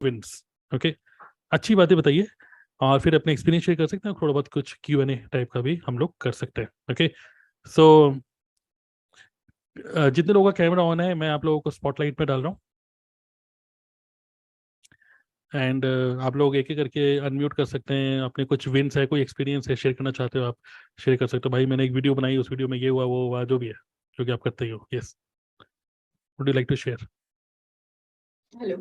Wins. Okay, अच्छी बातें बताइए और फिर अपने एक्सपीरियंस शेयर कर सकते हैं, थोड़ा बहुत कुछ Q&A टाइप का भी हम लोग कर सकते हैं। ओके, सो जितने लोगों का कैमरा ऑन है मैं आप लोगों को स्पॉटलाइट में डाल रहा हूँ एंड आप लोग एक एक करके अनम्यूट कर सकते हैं। अपने कुछ विंस है, कोई एक्सपीरियंस है शेयर करना चाहते हो आप, शेयर कर सकते हो। भाई मैंने एक वीडियो बनाई, उस वीडियो में ये हुआ वो हुआ, जो भी है जो कि आप करते ही हो। Yes, would you like to share? Hello,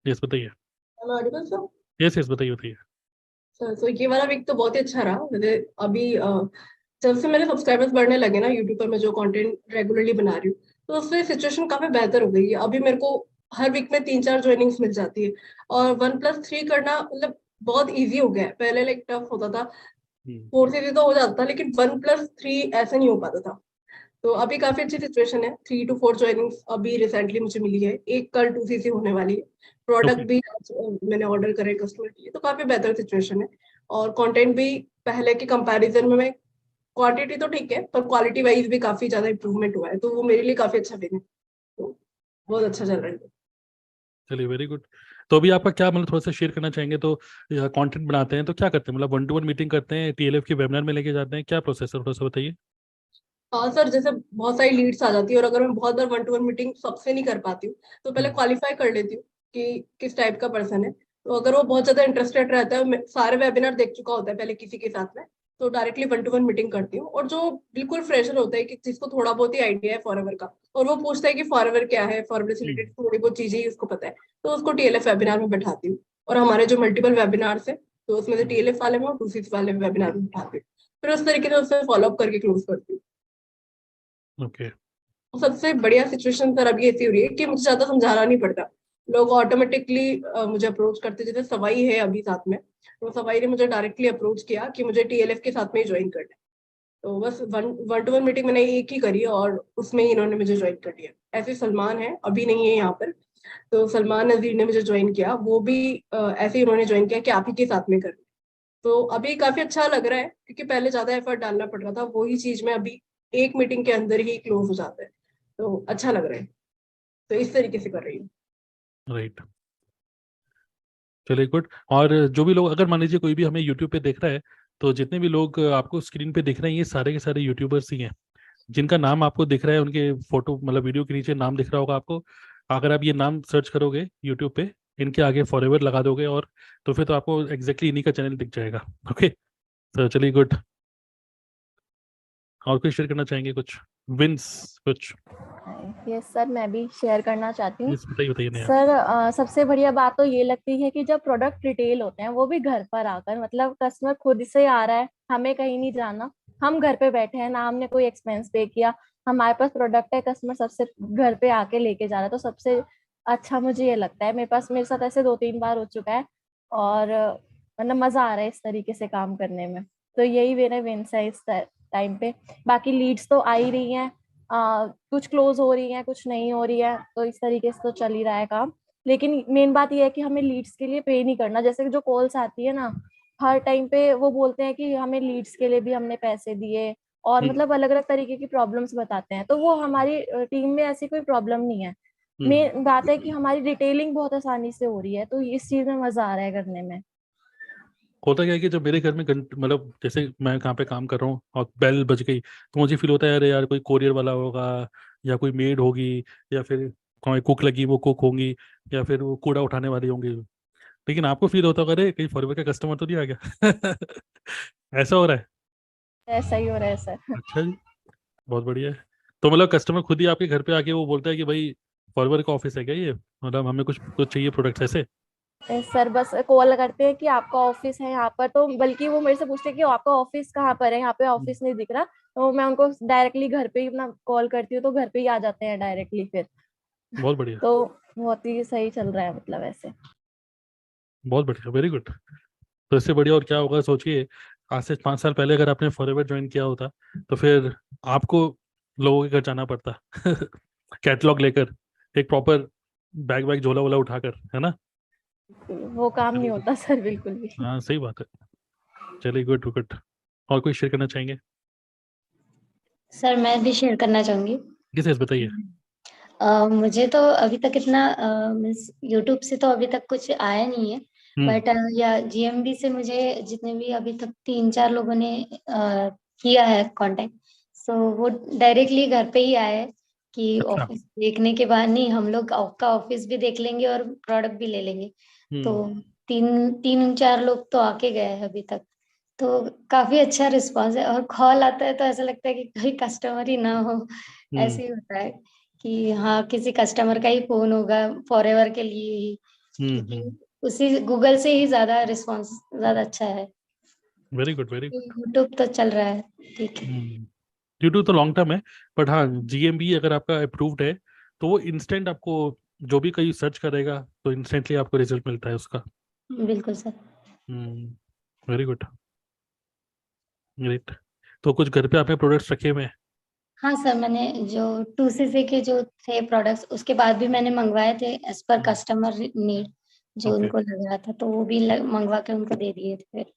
yes बताइए। am I audible, sir? Yes yes बताइए बताइए। सो ये वाला वीक तो बहुत ही अच्छा रहा। मुझे अभी जब से मेरे सब्सक्राइबर्स बढ़ने लगे ना यूट्यूब पर, मैं जो कंटेंट रेगुलरली बना रही हूँ, तो उससे सिचुएशन काफी बेहतर हो गई है। अभी मेरे को हर वीक में 3-4 ज्वाइनिंग्स मिल जाती है और 1+3 करना मतलब बहुत इजी हो गया है। पहले लाइक टफ होता था, 4 सीरीज तो हो जाता था, लेकिन 1+3 ऐसे नहीं हो पाता था। तो अभी काफी अच्छी सिचुएशन है। 3 to 4 ज्वाइनिंग्स अभी रिसेंटली मुझे मिली है। एक कल 2CC होने वाली है। प्रोडक्ट ओके भी आज, मैंने ऑर्डर करे कस्टमर के लिए, तो काफी बेहतर सिचुएशन है। और कंटेंट भी पहले के कंपैरिजन में मैं, क्वांटिटी तो ठीक है पर क्वालिटी वाइज भी काफी ज्यादा इंप्रूवमेंट हुआ है, तो वो मेरे लिए काफी अच्छा विन है। तो बहुत अच्छा चल रहा है। चलिए, वेरी गुड। तो अभी आपका क्या मतलब थोड़ा सा शेयर करना चाहेंगे? तो कंटेंट बनाते हैं तो क्या करते हैं, मतलब 1-to-1 मीटिंग करते हैं, TLF की वेबिनार में लेके जाते हैं, क्या प्रोसेस है थोड़ा सा बताइए। हाँ सर, जैसे बहुत सारी लीड्स आ जाती है और अगर मैं बहुत बार 1-to-1 मीटिंग सबसे नहीं कर पाती हूँ, तो पहले हम्म, क्वालिफाई कर लेती हूँ कि किस टाइप का पर्सन है। तो अगर वो बहुत ज्यादा इंटरेस्टेड रहता है, सारे वेबिनार देख चुका होता है पहले किसी के साथ में, तो डायरेक्टली 1-to-1 मीटिंग करती हूँ। और जो बिल्कुल फ्रेशर होता है, कि जिसको थोड़ा बहुत ही आइडिया है फॉरएवर का, और वो पूछता है कि फॉरएवर क्या है, फॉरएवर से हम्म, रिलेटेड थोड़ी बहुत चीजें ही उसको पता है, तो उसको TLF वेबिनार में बैठाती हूँ। और हमारे जो मल्टीपल वेबिनार्स है, तो उसमें से हम्म, TLF वाले में और दूसरी वाले वेबिनार में बैठाती हूँ। फिर उस तरीके से उससे फॉलोअप करके क्लोज करती हूँ। ओके। सबसे बढ़िया सिचुएशन सर अभी ऐसी हो रही है कि मुझे ज्यादा समझाना नहीं पड़ता। लोग ऑटोमेटिकली मुझे अप्रोच करते, जैसे सवाई है अभी साथ में, तो सवाई ने मुझे डायरेक्टली अप्रोच किया कि मुझे TLF के साथ में ही ज्वाइन करना है। तो बस 1-to-1 मीटिंग मैंने एक ही करी और उसमें ही इन्होंने मुझे ज्वाइन कर लिया। ऐसे सलमान है, अभी नहीं है यहाँ पर, तो सलमान नजीर ने मुझे ज्वाइन किया, वो भी ऐसे ही उन्होंने ज्वाइन किया कि आप ही के साथ में कर। तो अभी काफी अच्छा लग रहा है, क्योंकि पहले ज्यादा एफर्ट डालना पड़ रहा था, वही चीज में अभी एक मीटिंग के अंदर ही क्लोज हो जाता है। तो अच्छा लग रहा है, तो इस तरीके से कर रही हूँ। राइट, चलिए गुड। और जो भी लोग, अगर मान लीजिए कोई भी हमें यूट्यूब पे देख रहा है, तो जितने भी लोग आपको स्क्रीन पे दिख रहे हैं ये सारे के सारे यूट्यूबर्स ही हैं। जिनका नाम आपको दिख रहा है उनके फोटो, मतलब वीडियो के नीचे नाम दिख रहा होगा आपको। अगर आप ये नाम सर्च करोगे यूट्यूब पे, इनके आगे फॉरएवर लगा दोगे और तो फिर तो आपको एग्जैक्टली इन्हीं का चैनल दिख जाएगा। ओके, तो चलिए गुड। और कुछ शेयर करना चाहेंगे, कुछ विंस कुछ? यस सर, मैं भी शेयर करना चाहती हूँ। यस बताइए बताइए नया। सर सबसे बढ़िया बात तो ये लगती है कि जब प्रोडक्ट रिटेल होते हैं वो भी घर पर आकर, मतलब कस्टमर खुद से आ रहा है, हमें कहीं नहीं जाना, हम घर पे बैठे हैं ना, हमने कोई एक्सपेंस पे किया, हमारे पास प्रोडक्ट है, कस्टमर सबसे घर पे आके लेके जा रहा है, तो सबसे अच्छा मुझे ये लगता है। मेरे साथ ऐसे 2-3 बार हो चुका है और मतलब मजा आ रहा है इस तरीके से काम करने में। तो यही मेरे विंस है इस टाइम पे। बाकी लीड्स तो आ ही रही हैं, कुछ क्लोज हो रही है, कुछ नहीं हो रही है, तो इस तरीके से तो चल ही रहा है काम। लेकिन मेन बात ये है कि हमें लीड्स के लिए पे नहीं करना। जैसे कि जो कॉल्स आती है ना, हर टाइम पे वो बोलते हैं कि हमें लीड्स के लिए भी हमने पैसे दिए, और हम्म, मतलब अलग अलग तरीके की प्रॉब्लम्स बताते हैं। तो वो हमारी टीम में ऐसी कोई प्रॉब्लम नहीं है। हम्म। मेन बात है कि हमारी डिटेलिंग बहुत आसानी से हो रही है, तो इस चीज में मजा आ रहा है करने में। होता क्या है कि जब मेरे घर में मतलब जैसे मैं कहाँ पे काम कर रहा हूँ और बेल बज गई, तो मुझे फील होता है अरे यार कोई कोरियर वाला होगा, या कोई मेड होगी, या फिर कोई कुक लगी वो कुक होंगी, या फिर वो कूड़ा उठाने वाली होंगी। लेकिन आपको फील होता होगा अरे कहीं फॉरवर्ड का कस्टमर तो नहीं आ गया। ऐसा हो रहा है? ऐसा ही हो रहा है सर। अच्छा जी, बहुत बढ़िया है। तो मतलब कस्टमर खुद ही आपके घर पे आके वो बोलता है कि भाई फॉरवर्ड का ऑफिस है क्या ये, मतलब हमें कुछ कुछ चाहिए प्रोडक्ट्स ऐसे? सर बस कॉल करते हैं कि आपका ऑफिस है यहाँ पर, तो बल्कि वो मेरे से पूछते हैं कि आपका ऑफिस कहाँ पर है, यहाँ पे हम्म, ऑफिस नहीं दिख रहा, तो मैं उनको डायरेक्टली घर पे ही अपना कॉल करती हूँ, तो घर पे ही आ जाते हैं डायरेक्टली फिर। बहुत बढ़िया, तो बहुत ही सही चल रहा है मतलब ऐसे। बहुत बढ़िया, वेरी गुड। तो इससे बढ़िया और क्या होगा सोचिए। आज से 5 साल पहले अगर आपने फॉरएवर ज्वाइन किया होता, तो फिर आपको लोगों के घर जाना पड़ता। कैटलॉग लेकर, एक प्रॉपर बैग वैग झोला वोला उठाकर, है ना? वो काम नहीं चलिए good। होता सर बिल्कुल भी। हाँ सही बात है। चलिए गुड गुड। और कोई शेयर करना चाहेंगे? सर मैं भी शेयर करना चाहूंगी। किस बताइए। मुझे तो अभी तक इतना मीन्स यूट्यूब से तो अभी तक कुछ आया नहीं है, बट या जीएमबी से मुझे जितने भी अभी तक 3-4 लोगों ने किया है कांटेक्ट, सो वो डायरेक्टली घर पे ही आए कि अच्छा। ऑफिस देखने के बाद नहीं, हम लोग आपका ऑफिस भी देख लेंगे और प्रोडक्ट भी ले लेंगे। तो 3-4 लोग तो आके गए हैं अभी तक, तो काफी अच्छा रिस्पांस है। और कॉल आता है तो ऐसा लगता है कि कोई कस्टमर ही ना हो, ऐसे ही होता है कि हाँ किसी कस्टमर का ही फोन होगा फॉरएवर के लिए ही, क्योंकि उसी गूगल से ही ज्यादा रिस्पांस ज्यादा अच्छा है। Very good, very good. YouTube तो चल रहा है, ठीक है। यूट्यूब तो लॉन्ग टर्म है, बट हाँ जीएमबी अगर आपका अप्रूव्ड है तो वो इंस्टेंट आपको जो भी कहीं सर्च करेगा तो इंस्टेंटली आपको रिजल्ट मिलता है उसका। बिल्कुल सर। Very good, great. तो कुछ घर पे आपने प्रोडक्ट्स रखे हुए हैं? हाँ सर, मैंने जो 2cc के जो थे प्रोडक्ट्स, उसके बाद भी मैंने मंगवाए थे एज पर कस्टमर नीड, जो ओके, उनको लग रहा था, तो वो भी मंगवा के उनको दे दिए थे फिर।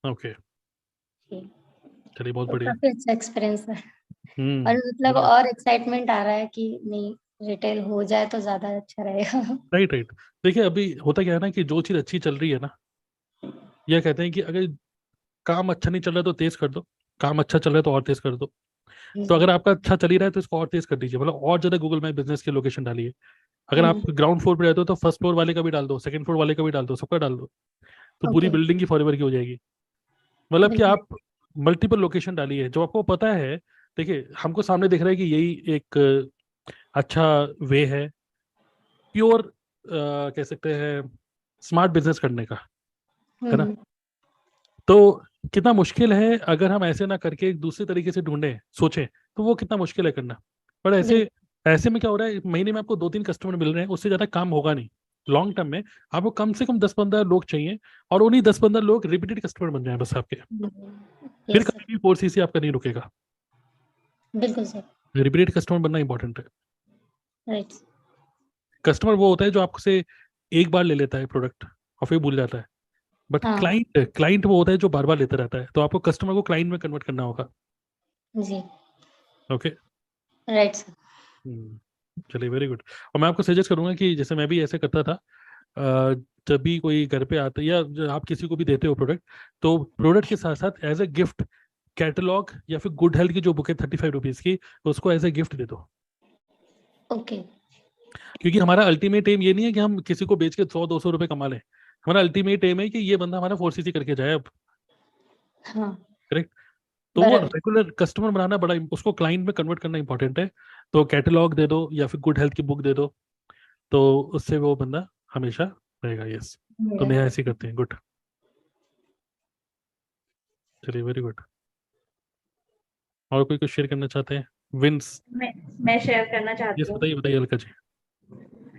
ओके, जी। चलिए बहुत तो बढ़िया। काफी अच्छा एक्सपीरियंस है, और मतलब very और एक्साइटमेंट आ रहा है कि नहीं, रिटेल हो जाए तो ज्यादा अच्छा रहेगा। Right, right. देखिए अभी होता क्या है ना कि जो चीज़ अच्छी चल रही है ना, यह कहते हैं कि अगर काम अच्छा नहीं चल रहा है तो तेज कर दो, काम अच्छा चल रहा है तो और तेज कर दो। तो अगर आपका अच्छा चल ही रहा है तो इसको और तेज कर दीजिए, मतलब और ज्यादा गूगल में बिजनेस की लोकेशन डालिए। अगर आप ग्राउंड फ्लोर पे रहते हो तो फर्स्ट फ्लोर वाले का भी डाल दो, सेकंड फ्लोर वाले का भी डाल दो, सबका डाल दो, तो पूरी ओके। बिल्डिंग की फॉरएवर की हो जाएगी। मतलब कि बिल्कुल। आप मल्टीपल लोकेशन डालिए जो आपको पता है। देखिए हमको सामने दिख रहा है कि यही एक अच्छा वे है, प्योर कह सकते हैं स्मार्ट बिजनेस करने का, है ना। हम्म। तो कितना मुश्किल है अगर हम ऐसे ना करके एक दूसरे तरीके से ढूंढें, सोचें, तो वो कितना मुश्किल है करना। पर ऐसे बिल्कुल। ऐसे में क्या हो रहा है, महीने में आपको 2-3 कस्टमर मिल रहे हैं, उससे ज्यादा काम होगा नहीं। लॉन्ग टर्म में आपको कम से कम 10-15 लोग चाहिए, और उन्हीं 10-15 लोग रिपीटेड कस्टमर बन जाए बस आपके। फिर यस सर। कभी भी 4cc आपका नहीं रुकेगा। बिल्कुल सर। रिपीटेड कस्टमर बनना इंपॉर्टेंट है। राइट। कस्टमर वो होता है जो आपसे एक बार ले लेता है प्रोडक्ट और फिर भूल जाता है, बट हाँ क्लाइंट क्लाइंट वो होता है जो बार बार लेता रहता है, तो आपको कस्टमर को क्लाइंट में कन्वर्ट करना होगा। जी। ओके। Right sir. चलिए वेरी गुड। और मैं आपको सजेस्ट करूंगा कि जैसे मैं भी ऐसे करता था, जब भी कोई घर पे आता या जब आप किसी को भी देते हो प्रोडक्ट, तो प्रोडक्ट के साथ साथ एज ए गिफ्ट कैटलॉग या फिर गुड हेल्थ की जो बुक है 35 रुपीज की, उसको एज ए गिफ्ट दे दो। ओके। क्योंकि हमारा अल्टीमेट एम ये नहीं है कि हम किसी को बेच के 100-200 रुपए कमा लें। हमारा अल्टीमेट एम है कि ये बंदा हमारा 4cc करके जाए अब। हाँ। करेक्ट। तो वो बराबर। रेगुलर कस्टमर बनाना बड़ा उसको क्लाइंट में कन्वर्ट करना इंपॉर्टेंट है। तो कैटलॉग दे दो या फिर गुड हेल्थ की बुक दे दो, तो उससे वो बंदा हमेशा रहेगा। यस, तो मेरा। नेहा ऐसे ही करते हैं। गुड, चलिए वेरी गुड। और कोई कुछ शेयर करना चाहते हैं? विंस। मैं मैं शेयर करना चाहती यस, हूँ बताइए बताइए अलका जी।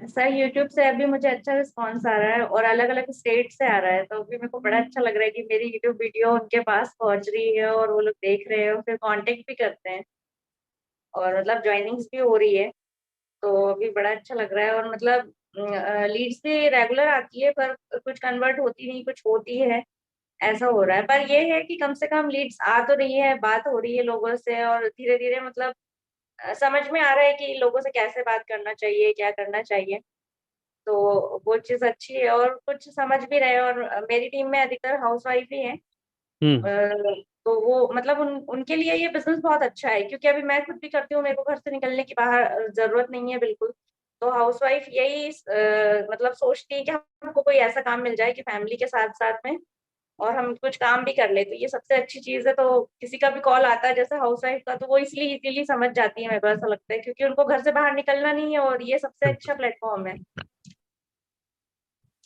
सर। यूट्यूब से अभी मुझे अच्छा रिस्पांस आ रहा है और अलग अलग स्टेट से आ रहा है, तो अभी मेरे को बड़ा अच्छा लग रहा है कि मेरी यूट्यूब वीडियो उनके पास पहुंच रही है और वो लोग देख रहे हैं और फिर कांटेक्ट भी करते हैं और मतलब ज्वाइनिंग्स भी हो रही है। तो अभी बड़ा अच्छा लग रहा है और मतलब लीड्स भी रेगुलर आती है, पर कुछ कन्वर्ट होती नहीं, कुछ होती है, ऐसा हो रहा है। पर ये है कि कम से कम लीड्स आ तो रही है, बात हो रही है लोगों से, और धीरे धीरे मतलब समझ में आ रहा है कि लोगों से कैसे बात करना चाहिए, क्या करना चाहिए। तो वो चीज अच्छी है और कुछ समझ भी रहे। और मेरी टीम में अधिकतर हाउसवाइफ ही हैं। हम्म। तो वो मतलब उनके लिए ये बिजनेस बहुत अच्छा है, क्योंकि अभी मैं खुद भी करती हूँ, मेरे को घर से निकलने की बाहर जरूरत नहीं है बिल्कुल। तो हाउसवाइफ यही मतलब सोचती है कि हमको कोई ऐसा काम मिल जाए कि फैमिली के साथ साथ में और हम कुछ काम भी कर ले, तो ये सबसे अच्छी चीज है। तो किसी का भी कॉल आता है जैसे हाउसवाइफ का, तो वो इसलिए इजीली समझ जाती है, मेरे को ऐसा लगता है, क्योंकि उनको घर से बाहर निकलना नहीं है और ये सबसे अच्छा प्लेटफॉर्म है।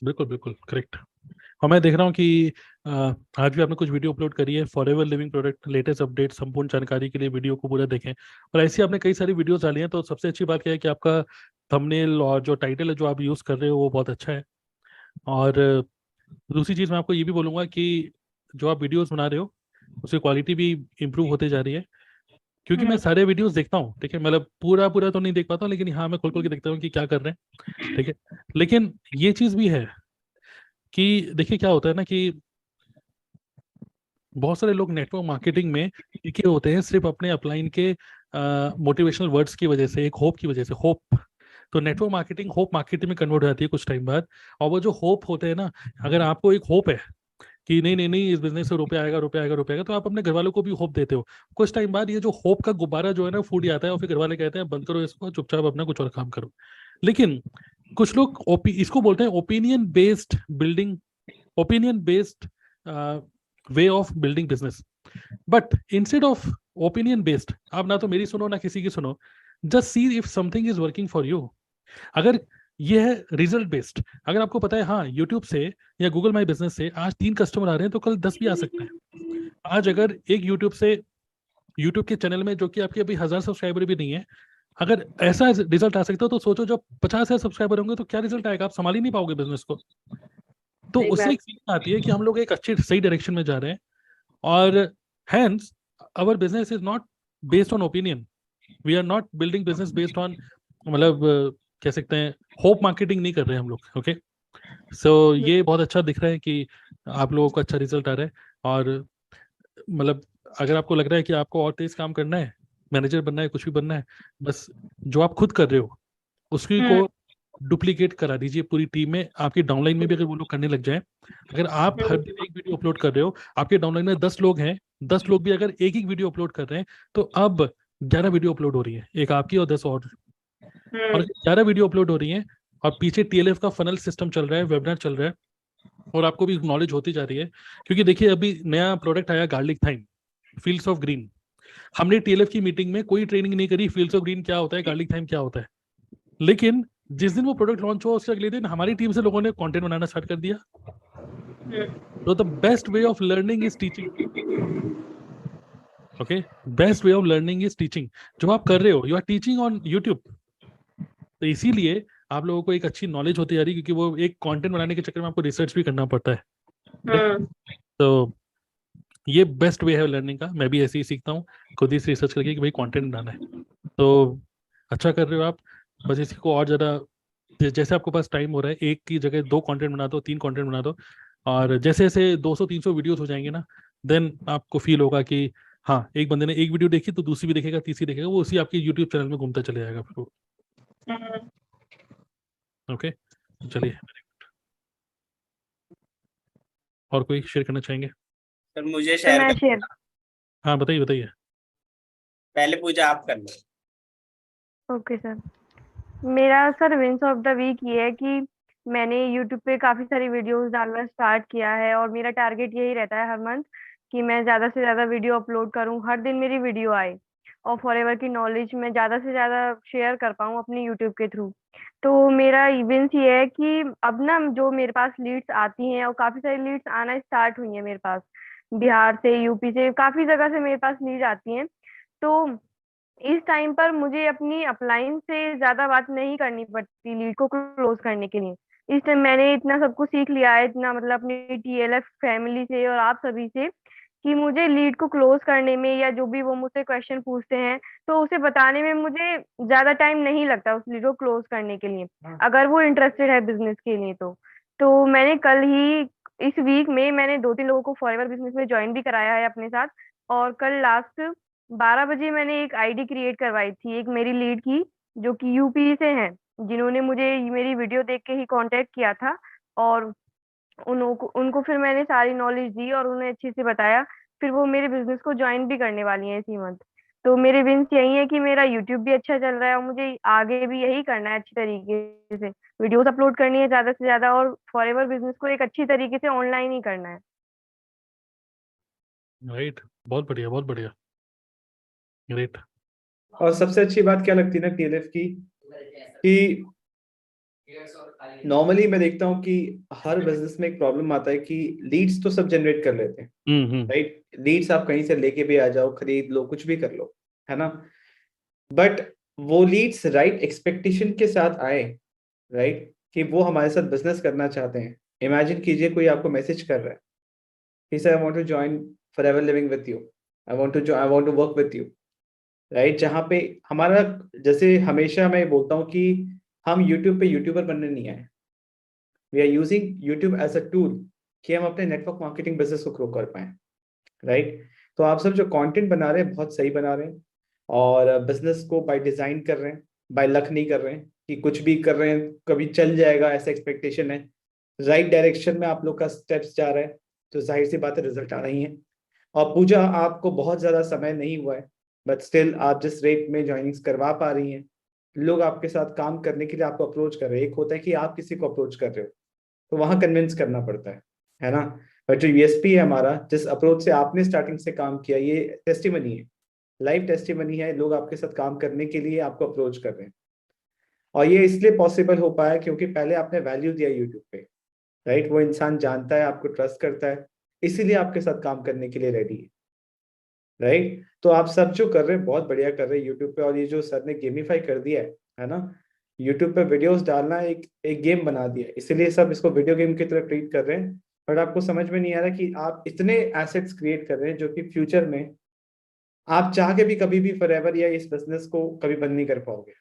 बिल्कुल बिल्कुल करेक्ट। और मैं देख रहा हूँ कि आज भी आपने कुछ वीडियो अपलोड करी है forever living product latest update, संपूर्ण जानकारी के लिए वीडियो को पूरा देखें। और ऐसी आपने कई सारी वीडियोस डाली हैं, तो सबसे अच्छी बात क्या है कि आपका थंबनेल और जो टाइटल है जो आप यूज़ कर रहे हो वो बहुत अच्छा है। और दूसरी चीज़ मैं आपको ये भी बोलूँगा कि जो आप वीडियोस बना रहे हो उसकी क्वालिटी भी इम्प्रूव होते जा रही है। क्योंकि मैं सारे वीडियोस देखता हूँ, ठीक है, मतलब पूरा पूरा तो नहीं देख पाता हूँ, लेकिन हाँ मैं खोल खोल के देखता हूँ कि क्या कर रहे हैं, ठीक है। लेकिन ये चीज़ भी है कि देखिए क्या होता है ना कि बहुत सारे लोग नेटवर्क मार्केटिंग में टिके होते हैं सिर्फ अपने अपलाइन के मोटिवेशनल वर्ड्स की वजह से, एक होप की वजह से। होप तो नेटवर्क मार्केटिंग होप मार्केटिंग में कन्वर्ट हो जाती है कुछ टाइम बाद। और वो जो होप होते हैं ना, अगर आपको एक होप है कि नहीं नहीं नहीं, इस बिजनेस से रुपया आएगा रुपया आएगा रुपया आएगा, तो आप अपने घर वालों को भी होप देते हो। कुछ टाइम बाद ये जो होप का गुब्बारा जो है ना फूट जाता है, और फिर घर वाले कहते हैं बंद करो इसको, चुपचाप अपना कुछ और काम करो। लेकिन कुछ लोग इसको बोलते हैं opinion based building, opinion based way of building business. But instead of opinion based, आप ना तो मेरी सुनो ना किसी की सुनो, just see if something is working for you. अगर ये है रिजल्ट बेस्ड, अगर आपको पता है हाँ यूट्यूब से या गूगल माई बिजनेस से आज 3 कस्टमर आ रहे हैं तो कल 10 भी आ सकते हैं। आज अगर एक यूट्यूब से, यूट्यूब के चैनल में जो कि आपके अभी 1000 सब्सक्राइबर भी नहीं है, अगर ऐसा रिजल्ट आ सकता हो तो सोचो जब 50,000 सब्सक्राइबर होंगे तो क्या रिजल्ट आएगा, आप संभाल ही नहीं पाओगे बिजनेस को। तो सही उससे बात। एक फीलिंग आती है कि हम लोग एक अच्छी सही डायरेक्शन में जा रहे हैं। और hence our business is not based on opinion, we are not building business based on, मतलब कह सकते हैं होप मार्केटिंग नहीं कर रहे हैं हम लोग। ओके, सो ये बहुत अच्छा दिख रहा है कि आप लोगों को अच्छा रिजल्ट आ रहा है। और मतलब अगर आपको लग रहा है कि आपको और तेज काम करना है, मैनेजर बनना है, कुछ भी बनना है, बस जो आप खुद कर रहे हो उसकी को डुप्लीकेट करा दीजिए पूरी टीम में। आपकी डाउनलाइन में भी अगर वो लोग करने लग जाएं, अगर आप हर दिन एक वीडियो अपलोड कर रहे हो, आपके डाउनलाइन में 10 लोग हैं, 10 लोग भी अगर एक वीडियो अपलोड कर रहे हैं, तो अब 11 वीडियो अपलोड हो रही है, एक आपकी और 10 और 11 वीडियो अपलोड हो रही हैं, और पीछे टीएलएफ का फनल सिस्टम चल रहा है, वेबिनार चल रहा है, और आपको भी नॉलेज होती जा रही है। क्योंकि देखिए अभी नया प्रोडक्ट आया garlic thyme, fields of green. हमने टीएलएफ की मीटिंग में कोई ट्रेनिंग नहीं करी फील्ड्स ऑफ ग्रीन क्या होता है, गार्लिक थाइम क्या होता है, लेकिन जिस दिन वो प्रोडक्ट लॉन्च हुआ उसके अगले दिन हमारी टीम से लोगों ने कंटेंट बनाना स्टार्ट कर दिया। तो the best way of learning is teaching. Okay, best way of learning is teaching. जो आप कर रहे हो, you are teaching on YouTube, तो इसीलिए आप लोगों को एक अच्छी नॉलेज होती जा रही है, क्योंकि वो एक कंटेंट बनाने के चक्कर में आपको रिसर्च भी करना पड़ता है। तो ये बेस्ट वे है लर्निंग का। मैं भी ऐसे ही सीखता हूँ, खुद ही रिसर्च करके कि भाई कंटेंट बनाना है। तो अच्छा कर रहे हो आप, बस इसी को और ज़्यादा, जैसे आपके पास टाइम हो रहा है, एक की जगह 2 कंटेंट बना दो, 3 कंटेंट बना दो, और जैसे जैसे 200-300 वीडियोस हो जाएंगे ना, देन आपको फील होगा कि हाँ एक बंदे ने एक वीडियो देखी तो दूसरी भी देखेगा, तीसरी देखेगा, वो उसी आपके यूट्यूब चैनल में घूमता चले जाएगा फिर वो। ओके, चलिए, और कोई शेयर करना चाहेंगे? सर मुझे तो शेयर मैं कर, शेयर हाँ बताइए बताइए। पहले पूजा आप कर लो। Okay sir. मेरा sir wins of the week ये है कि मैंने यूट्यूब पे काफी सारी वीडियोस डालना स्टार्ट किया है, और मेरा टारगेट यही रहता है हर मंथ कि मैं ज्यादा से ज्यादा वीडियो अपलोड करूं, हर दिन मेरी वीडियो आए, और फॉरएवर की नॉलेज मैं ज्यादा से ज्यादा शेयर कर पाऊं अपनी यूट्यूब के थ्रू। तो मेरा विंस ये है कि अब ना जो मेरे पास लीड्स आती हैं, और काफी सारी लीड्स आना स्टार्ट हुई है मेरे पास, बिहार से, यूपी से, काफी जगह से मेरे पास लीड आती हैं। तो इस टाइम पर मुझे अपनी अपलाइन से ज्यादा बात नहीं करनी पड़ती लीड को क्लोज करने के लिए। इस टाइम मैंने इतना सब कुछ सीख लिया है, इतना मतलब अपनी टीएलएफ फैमिली से और आप सभी से, कि मुझे लीड को क्लोज करने में, या जो भी वो मुझसे क्वेश्चन पूछते हैं तो उसे बताने में मुझे ज्यादा टाइम नहीं लगता उस लीड को क्लोज करने के लिए, अगर वो इंटरेस्टेड है बिजनेस के लिए। तो मैंने कल ही, इस वीक में मैंने 2-3 लोगों को फॉरएवर बिजनेस में ज्वाइन भी कराया है अपने साथ। और कल लास्ट 12 बजे मैंने एक आईडी क्रिएट करवाई थी एक मेरी लीड की, जो कि यूपी से हैं, जिन्होंने मुझे मेरी वीडियो देख के ही कांटेक्ट किया था। और उनको फिर मैंने सारी नॉलेज दी और उन्हें अच्छे से बताया। फिर वो मेरे बिजनेस को ज्वाइन भी करने वाली हैं इसी मंथ। तो मेरे विंस यही है कि मेरा यूट्यूब भी अच्छा चल रहा है, और मुझे आगे भी यही करना है, अच्छी तरीके से वीडियोस अपलोड करनी है ज्यादा से ज्यादा, और फॉरएवर बिजनेस को एक अच्छी तरीके से ऑनलाइन ही करना है। राइट, बहुत बढ़िया बहुत बढ़िया, ग्रेट। और सबसे अच्छी बात क्या लगती है ना टीएलएफ की, कि नॉर्मली मैं देखता हूँ कि हर बिजनेस में एक प्रॉब्लम आता है कि लीड्स तो सब जनरेट कर लेते हैं, राइट। लीड्स आप कहीं से लेके भी आ जाओ, खरीद लो, कुछ भी कर लो, है ना। बट वो लीड्स राइट एक्सपेक्टेशन के साथ आए, राइट, कि वो हमारे साथ बिजनेस करना चाहते हैं। इमेजिन कीजिए कोई आपको मैसेज कर रहा है, he said I want to join forever living with you, I want to work with you, right. जहाँ पे हमारा, जैसे हमेशा मैं बोलता हूँ कि हम यूट्यूब पे यूट्यूबर बनने नहीं आए, we are using YouTube as a tool कि हम अपने नेटवर्क मार्केटिंग बिजनेस को ग्रो कर पाए, राइट। तो आप सब जो कंटेंट बना रहे हैं बहुत सही बना रहे हैं, और बिजनेस को बाय डिजाइन कर रहे हैं, बाय लक नहीं कर रहे हैं कि कुछ भी कर रहे हैं कभी चल जाएगा, ऐसा एक्सपेक्टेशन है। राइट डायरेक्शन में आप लोग का स्टेप्स जा रहा है तो जाहिर सी बात है रिजल्ट आ रही है। और पूजा, आपको बहुत ज्यादा समय नहीं हुआ है, बट स्टिल आप जिस रेट में ज्वाइनिंग्स करवा पा रही हैं, लोग आपके साथ काम करने के लिए आपको अप्रोच कर रहे हैं। एक होता है कि आप किसी को अप्रोच कर रहे हो तो वहां कन्विंस करना पड़ता है ना। बट जो यूएसपी है हमारा, जिस अप्रोच से आपने स्टार्टिंग से काम किया, ये टेस्टिमनी है, लाइव टेस्टिमनी है। लोग आपके साथ काम करने के लिए आपको अप्रोच कर रहे हैं, और ये इसलिए पॉसिबल हो पाया क्योंकि पहले आपने वैल्यू दिया यूट्यूब पे, राइट। वो इंसान जानता है, आपको ट्रस्ट करता है, इसीलिए आपके साथ काम करने के लिए रेडी है, राइट। तो आप सब जो कर रहे हैं बहुत बढ़िया कर रहे हैं यूट्यूब पे। और ये जो सर ने गेमिफाई कर दिया है ना, यूट्यूब पे वीडियोस डालना एक गेम बना दिया है, इसीलिए सब इसको वीडियो गेम की तरह ट्रीट कर रहे हैं। बट आपको समझ में नहीं आ रहा कि आप इतने एसेट्स क्रिएट कर रहे हैं जो कि फ्यूचर में आप चाह के भी कभी भी फॉरएवर या इस बिजनेस को कभी बंद नहीं कर पाओगे,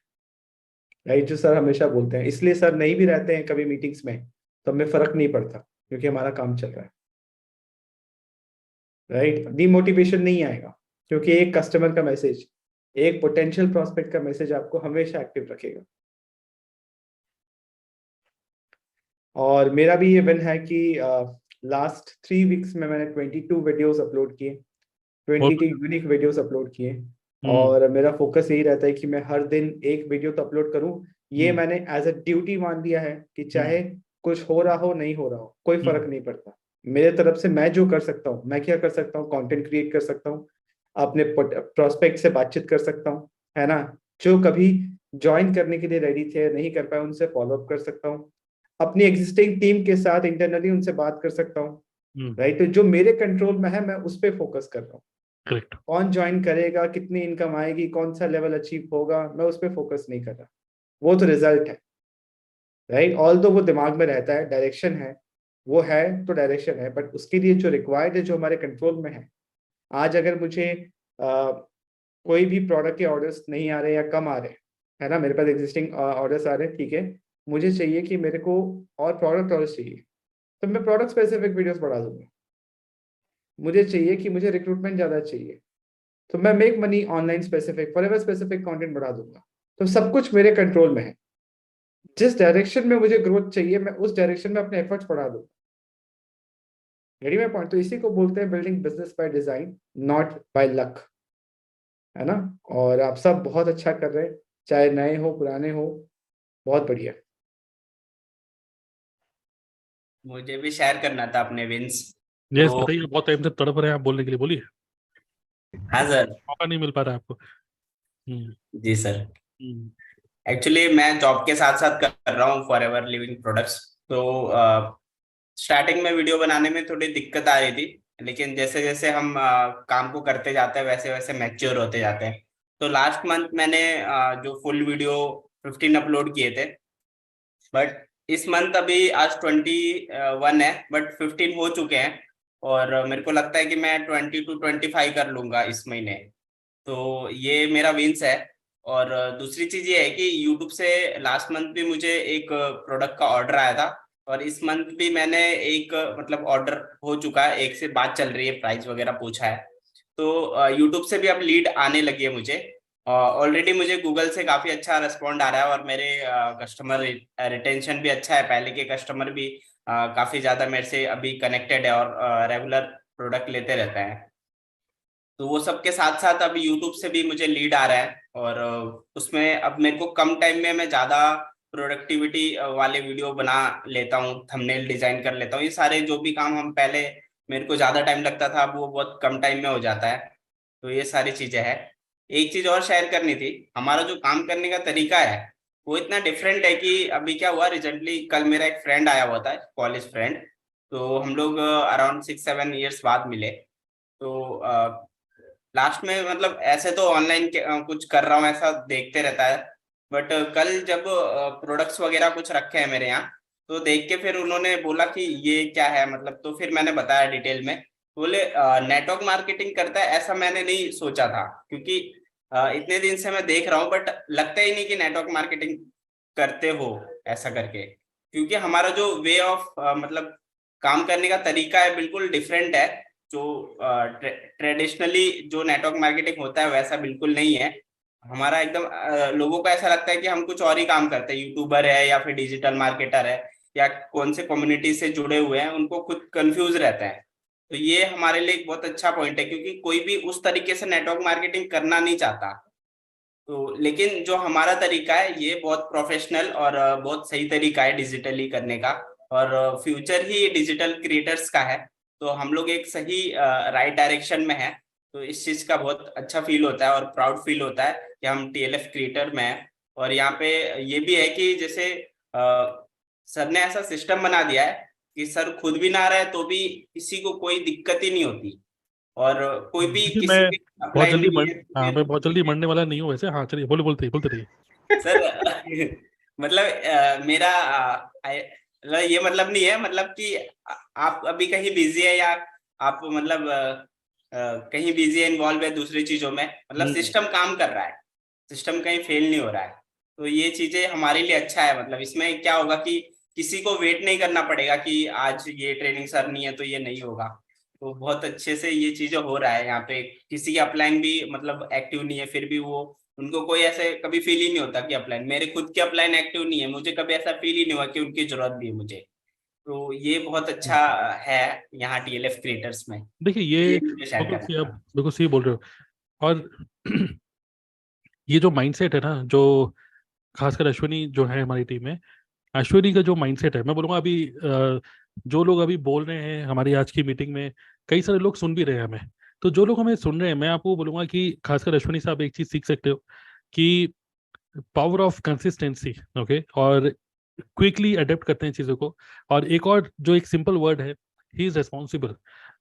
राइट। जो सर हमेशा बोलते हैं, इसलिए सर नहीं भी रहते हैं कभी मीटिंग्स में तो हमें फर्क नहीं पड़ता क्योंकि हमारा काम चल रहा है, राइट। डिमोटिवेशन नहीं आएगा क्योंकि एक कस्टमर का मैसेज, एक पोटेंशियल प्रोस्पेक्ट का मैसेज आपको हमेशा एक्टिव रखेगा। और मेरा भी ये विन है कि लास्ट 3 वीक्स में मैंने 22 वीडियोस अपलोड किए, 22 यूनिक वीडियोस अपलोड किए। और मेरा फोकस यही रहता है कि मैं हर दिन एक वीडियो तो अपलोड करूं। ये मैंने एज अ ड्यूटी मान लिया है कि चाहे कुछ हो रहा हो नहीं हो रहा हो, कोई फर्क नहीं पड़ता। मेरे तरफ से मैं जो कर सकता हूँ, मैं क्या कर सकता हूँ, कंटेंट क्रिएट कर सकता हूँ, अपने प्रोस्पेक्ट से बातचीत कर सकता हूँ, है ना। जो कभी ज्वाइन करने के लिए रेडी थे, नहीं कर पाए, उनसे फॉलो अप कर सकता हूँ, अपनी एग्जिस्टिंग टीम के साथ इंटरनली उनसे बात कर सकता हूँ, राइट। तो जो मेरे कंट्रोल में है मैं उस पर फोकस कर रहा हूँ। करेक्ट। कौन ज्वाइन करेगा, कितनी इनकम आएगी, कौन सा लेवल अचीव होगा, मैं उस पर फोकस नहीं कर रहा। वो तो रिजल्ट है, राइट। ऑल तो वो दिमाग में रहता है, डायरेक्शन है, वो है तो डायरेक्शन है, बट उसके लिए जो रिक्वायर्ड है, जो हमारे कंट्रोल में है। आज अगर मुझे कोई भी प्रोडक्ट के ऑर्डर्स नहीं आ रहे या कम आ रहे, है ना, मेरे पास एग्जिस्टिंग ऑर्डर्स आ रहे हैं, ठीक है, मुझे चाहिए कि मेरे को और प्रोडक्ट ऑर्डर्स चाहिए, तो मैं प्रोडक्ट स्पेसिफिक वीडियोस बढ़ा दूंगा। मुझे चाहिए कि मुझे रिक्रूटमेंट ज़्यादा चाहिए, तो मैं make money online specific, forever specific content बढ़ा दूंगा। तो सब कुछ मेरे कंट्रोल में है। जिस डायरेक्शन में मुझे ग्रोथ चाहिए, मैं उस डायरेक्शन में अपने एफर्ट्स बढ़ा दूंगा। Ready my point. तो इसी को बोलते हैं building business by design, not by luck, है ना। और आप सब बहुत अच्छा कर रहे हैं, चाहे नए हो पुराने हो, बहुत बढ़िया। मुझे भी शेयर करना था अपने विंस। यस, बताइए, बहुत टाइम से तड़प रहे हैं आप बोलने के लिए, बोलिए। हाँ सर। मौका नहीं मिल पा रहा है आपको। जी सर। एक्चुअली मैं जॉब के साथ साथ कर रहा हूँ फॉरएवर लिविंग प्रोडक्ट्स। तो स्टार्टिंग में वीडियो बनाने में थोड़ी दिक्कत आ रही थी, लेकिन जैसे जैसे हम काम को करते जाते हैं वैसे वैसे मैच्योर होते जाते हैं। तो लास्ट मंथ मैंने जो फुल वीडियो 15 अपलोड किए थे, बट इस मंथ अभी आज 21 है, बट 15 हो चुके हैं। और मेरे को लगता है कि मैं 20 to 25 कर लूंगा इस महीने। तो ये मेरा विंस है। और दूसरी चीज ये है कि यूट्यूब से लास्ट मंथ भी मुझे एक प्रोडक्ट का ऑर्डर आया था, और इस मंथ भी मैंने एक मतलब ऑर्डर हो चुका है, एक से बात चल रही है, प्राइस वगैरह पूछा है। तो यूट्यूब से भी अब लीड आने लगी है मुझे। ऑलरेडी मुझे गूगल से काफी अच्छा रिस्पॉन्ड आ रहा है, और मेरे कस्टमर रिटेंशन भी अच्छा है। पहले के कस्टमर भी काफी ज्यादा मेरे से अभी कनेक्टेड है और रेगुलर प्रोडक्ट लेते रहते हैं। तो वो सब के साथ साथ अब यूट्यूब से भी मुझे लीड आ रहा है, और उसमें अब मेरे को कम टाइम में मैं ज्यादा प्रोडक्टिविटी वाले वीडियो बना लेता हूँ, थंबनेल डिजाइन कर लेता हूँ। ये सारे जो भी काम हम पहले मेरे को ज्यादा टाइम लगता था, अब वो बहुत कम टाइम में हो जाता है। तो ये सारी चीजें हैं। एक चीज और शेयर करनी थी, हमारा जो काम करने का तरीका है वो इतना डिफरेंट है कि अभी क्या हुआ, रिसेंटली कल मेरा एक फ्रेंड आया हुआ था, कॉलेज फ्रेंड। तो हम लोग अराउंड 6-7 ईयर्स बाद मिले। तो लास्ट में मतलब ऐसे तो ऑनलाइन कुछ कर रहा हूँ ऐसा देखते रहता है, बट कल जब प्रोडक्ट्स वगैरह कुछ रखे हैं मेरे यहाँ, तो देख के फिर उन्होंने बोला कि ये क्या है मतलब। तो फिर मैंने बताया डिटेल में। बोले नेटवर्क मार्केटिंग करता है, ऐसा मैंने नहीं सोचा था, क्योंकि इतने दिन से मैं देख रहा हूँ, बट लगता ही नहीं कि नेटवर्क मार्केटिंग करते हो ऐसा करके। क्योंकि हमारा जो वे ऑफ मतलब काम करने का तरीका है बिल्कुल डिफरेंट है। जो ट्रेडिशनली जो नेटवर्क मार्केटिंग होता है वैसा बिल्कुल नहीं है। हमारा एकदम लोगों को ऐसा लगता है कि हम कुछ और ही काम करते हैं, यूट्यूबर है या फिर डिजिटल मार्केटर है या कौन से कम्युनिटी से जुड़े हुए हैं, उनको खुद कंफ्यूज रहते हैं। तो ये हमारे लिए एक बहुत अच्छा पॉइंट है, क्योंकि कोई भी उस तरीके से नेटवर्क मार्केटिंग करना नहीं चाहता। तो लेकिन जो हमारा तरीका है ये बहुत प्रोफेशनल और बहुत सही तरीका है डिजिटली करने का, और फ्यूचर ही डिजिटल क्रिएटर्स का है। तो हम लोग एक सही राइट डायरेक्शन में है। तो इस चीज का बहुत अच्छा फील होता है और प्राउड फील होता है कि हम TLF क्रिएटर में हैं। और यहाँ पे ये भी है कि जैसे सर ने ऐसा सिस्टम बना दिया है कि सर खुद भी ना रहे तो भी किसी को कोई दिक्कत ही नहीं होती, और कोई भी देखिए किसी मैं के बहुत अप्लाई जल्दी नहीं है तो हाँ फिर मैं बहुत जल्दी मरने वाला नहीं हूँ वैसे। हाँ चलिए बोलते रहिए। सर मतलब मेरा ये मतलब नहीं है, मतलब कि आप अभी कहीं बिजी है या आप मतलब कहीं बिजी है, इन्वॉल्व है दूसरी चीजों में, मतलब सिस्टम काम कर रहा है, सिस्टम कहीं फेल नहीं हो रहा है। तो ये चीजें हमारे लिए अच्छा है। मतलब इसमें क्या होगा कि किसी को वेट नहीं करना पड़ेगा कि आज ये ट्रेनिंग सर नहीं है तो ये नहीं होगा। तो बहुत अच्छे से ये चीजें हो रहा है यहाँ पे। किसी की अपलाइन भी मतलब एक्टिव नहीं है, फिर भी वो उनको कोई ऐसे कभी फील ही नहीं होता कि अपलाइन, मेरे खुद के अपलाइन एक्टिव नहीं है, मुझे कभी ऐसा फील ही नहीं हुआ कि उनकी जरूरत भी है मुझे। तो ये बहुत अच्छा है यहाँ TLF क्रिएटर्स में। देखिए ये ये मुझे शेयर करना था। बिल्कुल सही बोल रहे हो। और ये जो माइंडसेट है ना, जो खासकर अश्विनी जो है हमारी टीम में, अश्विनी का जो माइंडसेट है, मैं बोलूँगा अभी जो लोग अभी बोल रहे हैं हमारी आज की मीटिंग में, कई सारे लोग सुन भी रहे हैं हमें। तो जो लोग हमें सुन रहे हैं, मैं आपको बोलूँगा कि खासकर अश्विनी साहब एक चीज़ सीख सकते हो कि पावर ऑफ कंसिस्टेंसी। ओके, और क्विकली अडेप्ट करते हैं चीज़ों को। और एक और जो एक सिंपल वर्ड है, ही इज़ रेस्पॉन्सिबल।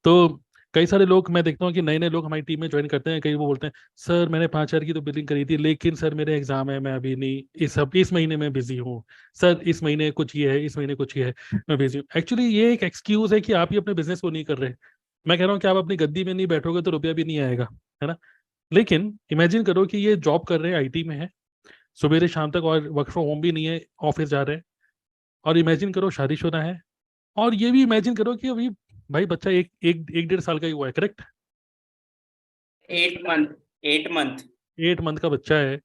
तो कई सारे लोग मैं देखता हूँ कि नए नए लोग हमारी टीम में ज्वाइन करते हैं, कई वो बोलते हैं सर मैंने 5,000 की तो बिलिंग करी थी, लेकिन सर मेरे एग्जाम है, मैं अभी नहीं, इस महीने में बिजी हूँ सर, इस महीने कुछ ये है, इस महीने कुछ ये है, मैं बिजी हूँ। एक्चुअली ये एक एक्सक्यूज है कि आप ही अपने बिजनेस को नहीं कर रहे। मैं कह रहा हूँ कि आप अपनी गद्दी में नहीं बैठोगे तो रुपया भी नहीं आएगा, है ना। लेकिन इमेजिन करो कि ये जॉब कर रहे हैं, IT में है, सुबह से शाम तक, और वर्क फ्रॉम होम भी नहीं है, ऑफिस जा रहे हैं। और इमेजिन करो शादीशुदा है। और ये भी इमेजिन करो कि अभी भाई बच्चा एक 1.5 साल का ही हुआ है, करेक्ट। 8 मंथ 8 मंथ 8 मंथ का बच्चा है।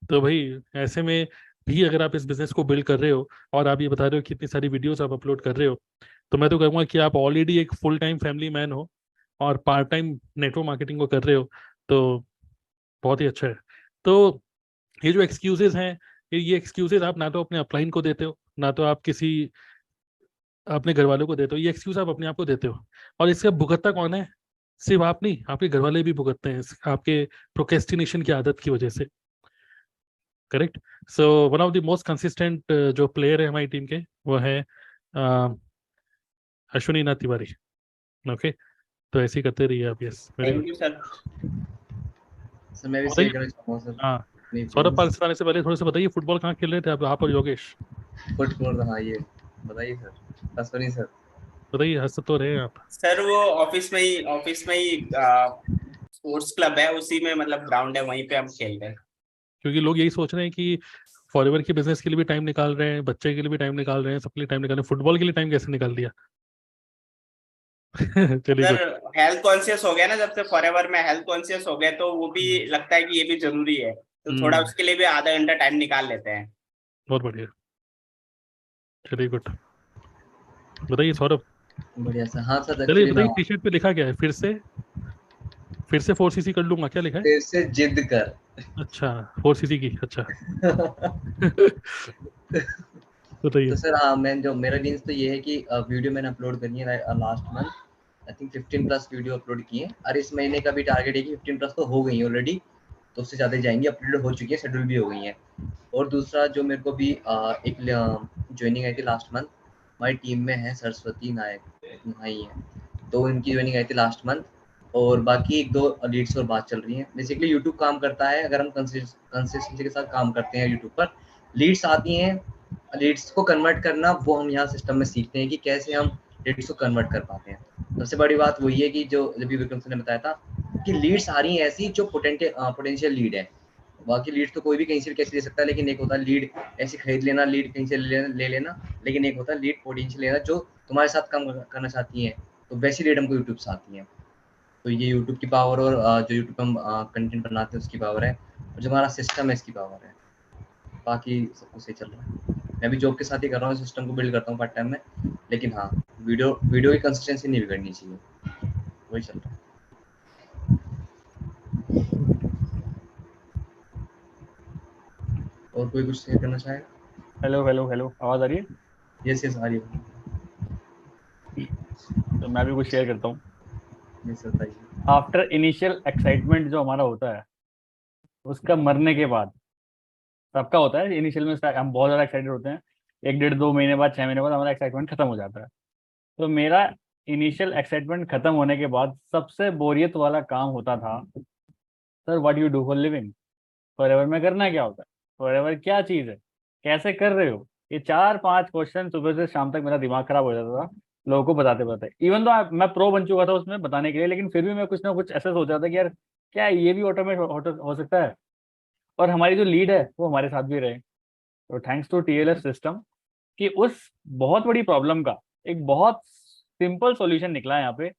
तो भाई ऐसे में भी अगर आप इस बिजनेस को बिल्ड कर रहे हो, और आप ये बता रहे हो कि इतनी सारी वीडियोस आप अपलोड कर रहे हो, तो मैं तो कहूँगा कि आप ऑलरेडी एक फुल टाइम फैमिली मैन हो और पार्ट टाइम नेटवर्क मार्केटिंग को कर रहे हो। तो बहुत ही अच्छा है। तो ये जो एक्सक्यूजेज हैं, ये एक्सक्यूजेज आप ना तो अपने अपलाइन को देते हो, ना तो आप किसी अपने घर वालों को देते हो, ये एक्सक्यूज आप अपने आप को देते हो। और इसका भुगतता कौन है? सिर्फ आप नहीं, आपके घर वाले भी भुगतते हैं आपके प्रोक्रेस्टिनेशन की आदत की वजह से। Correct. So one of the most consistent जो प्लेयर है हमारी टीम के, वो है अश्विनी नाथ तिवारी। ओके, तो ऐसे ही करते रहिए आप। Yes, very thank good. You sir. Sir मैं भी शेयर करना चाहूँगा सर हाँ, अपनी सौरभ feelings। पाकिस्तान से पहले थोड़ा सा बताइए, फुटबॉल कहाँ खेल रहे थे आप और योगेश? फुटबॉल, हाँ ये बताइए सर। अश्विनी सर। बताइए, हंस तो रहे हैं आप। सर वो ऑफिस में ही स्पोर्ट्स क्लब है, उसी में मतलब ग्राउंड है, वहीं पे हम खेल रहे हैं। क्योंकि लोग यही सोच रहे हैं कि फॉरएवर के बिजनेस के लिए भी टाइम निकाल रहे हैं, बच्चे के लिए भी टाइम निकाल रहे हैं, सबके लिए टाइम निकाल रहे हैं, फुटबॉल के लिए टाइम कैसे निकाल दिया? चलिए सर गुड। हेल्थ कॉन्शियस हो गया ना, जब से फॉरएवर में हेल्थ कॉन्शियस हो गए, तो वो भी लगता है कि ये भी जरूरी है, तो थोड़ा उसके लिए भी आधा घंटा टाइम निकाल लेते हैं। बहुत बढ़िया, चलिए गुड। बताइए सौरभ। बढ़िया सर। हाँ सर, चलिए एक्चुअली मैं बताइए, टी-शर्ट पे लिखा क्या है? फिर से 4cc कर लूंगा, क्या लिखा है? फिर से जिद कर। अच्छा, 4cc की, अच्छा। बताइए। तो सर हाँ, मैं जो मेरा मीन्स तो ये है कि वीडियो मैंने अपलोड करनी है last month. I think 15+ video upload किए हैं, और इस महीने का भी टारगेट है कि 15+ तो हो गई है ऑलरेडी, तो उससे ज़्यादा जाएंगी, अपलोड हो चुकी है, शेड्यूल भी हो गई है। और दूसरा जो मेरे को भी एक ज्वाइनिंग आई थी लास्ट मंथ, हमारी टीम में है सरस्वती नायक, वहीं है, तो इनकी ज्वाइनिंग आई थी लास्ट मंथ। और बाकी 1-2 लीड्स और बात चल रही है। बेसिकली यूट्यूब काम करता है, अगर हम कंसिस्टेंसी के साथ काम करते हैं यूट्यूब पर, लीड्स आती हैं, लीड्स को कन्वर्ट करना वो हम यहाँ सिस्टम में सीखते हैं कि कैसे हम लीड्स को कन्वर्ट कर पाते हैं। सबसे बड़ी बात वही है कि जो अभी विक्रम सर ने बताया था कि लीड्स आ रही हैं ऐसी जो पोटेंशियल लीड है। बाकी लीड तो कोई भी कहीं से भी कैसे ले सकता है, लेकिन एक होता है लीड ऐसे खरीद लेना, लीड कहीं से ले लेना, लेकिन एक होता है लीड पोटेंशियल लेना जो तुम्हारे साथ काम करना चाहती है, तो वैसी लीड हमको यूट्यूब से आती है। तो ये यूट्यूब की पावर और जो यूट्यूब पे हम कंटेंट बनाते हैं उसकी पावर है, और जो हमारा सिस्टम है इसकी पावर है। बाकी सब कुछ सही चल रहा है। मैं भी जॉब के साथ ही कर रहा हूँ, सिस्टम को बिल्ड करता हूँ पार्ट टाइम में, लेकिन हाँ वीडियो की कंसिस्टेंसी नहीं बिगड़नी चाहिए, वही चल रहा है। और कोई कुछ शेयर करना चाहेगा? हेलो हेलो हेलो, आवाज आ रही है? यस यस आ रही है। तो मैं भी कुछ शेयर करता हूँ। यस बताइए। आफ्टर इनिशियल एक्साइटमेंट जो हमारा होता है, उसका मरने के बाद, सबका होता है इनिशियल में हम बहुत ज़्यादा एक्साइटेड होते हैं, 1 1.5 2 महीने बाद 6 महीने बाद हमारा एक्साइटमेंट खत्म हो जाता है। तो मेरा इनिशियल एक्साइटमेंट खत्म होने के बाद सबसे बोरियत वाला काम होता था, sir what you do for living, forever में करना क्या होता है, फॉरएवर क्या चीज़ है, कैसे कर रहे हो, ये 4 5 क्वेश्चन सुबह से शाम तक मेरा दिमाग खराब हो जाता था लोगों को बताते बताते। इवन तो मैं प्रो बन चुका था उसमें बताने के लिए, लेकिन फिर भी मैं कुछ ना कुछ ऐसा सोच रहा था कि यार क्या ये भी ऑटोमेट हो सकता है। और हमारी जो लीड है वो हमारे साथ भी रहे, तो थैंक्स टू TLF सिस्टम कि उस बहुत बड़ी प्रॉब्लम का एक बहुत सिंपल सॉल्यूशन निकला है यहाँ पे,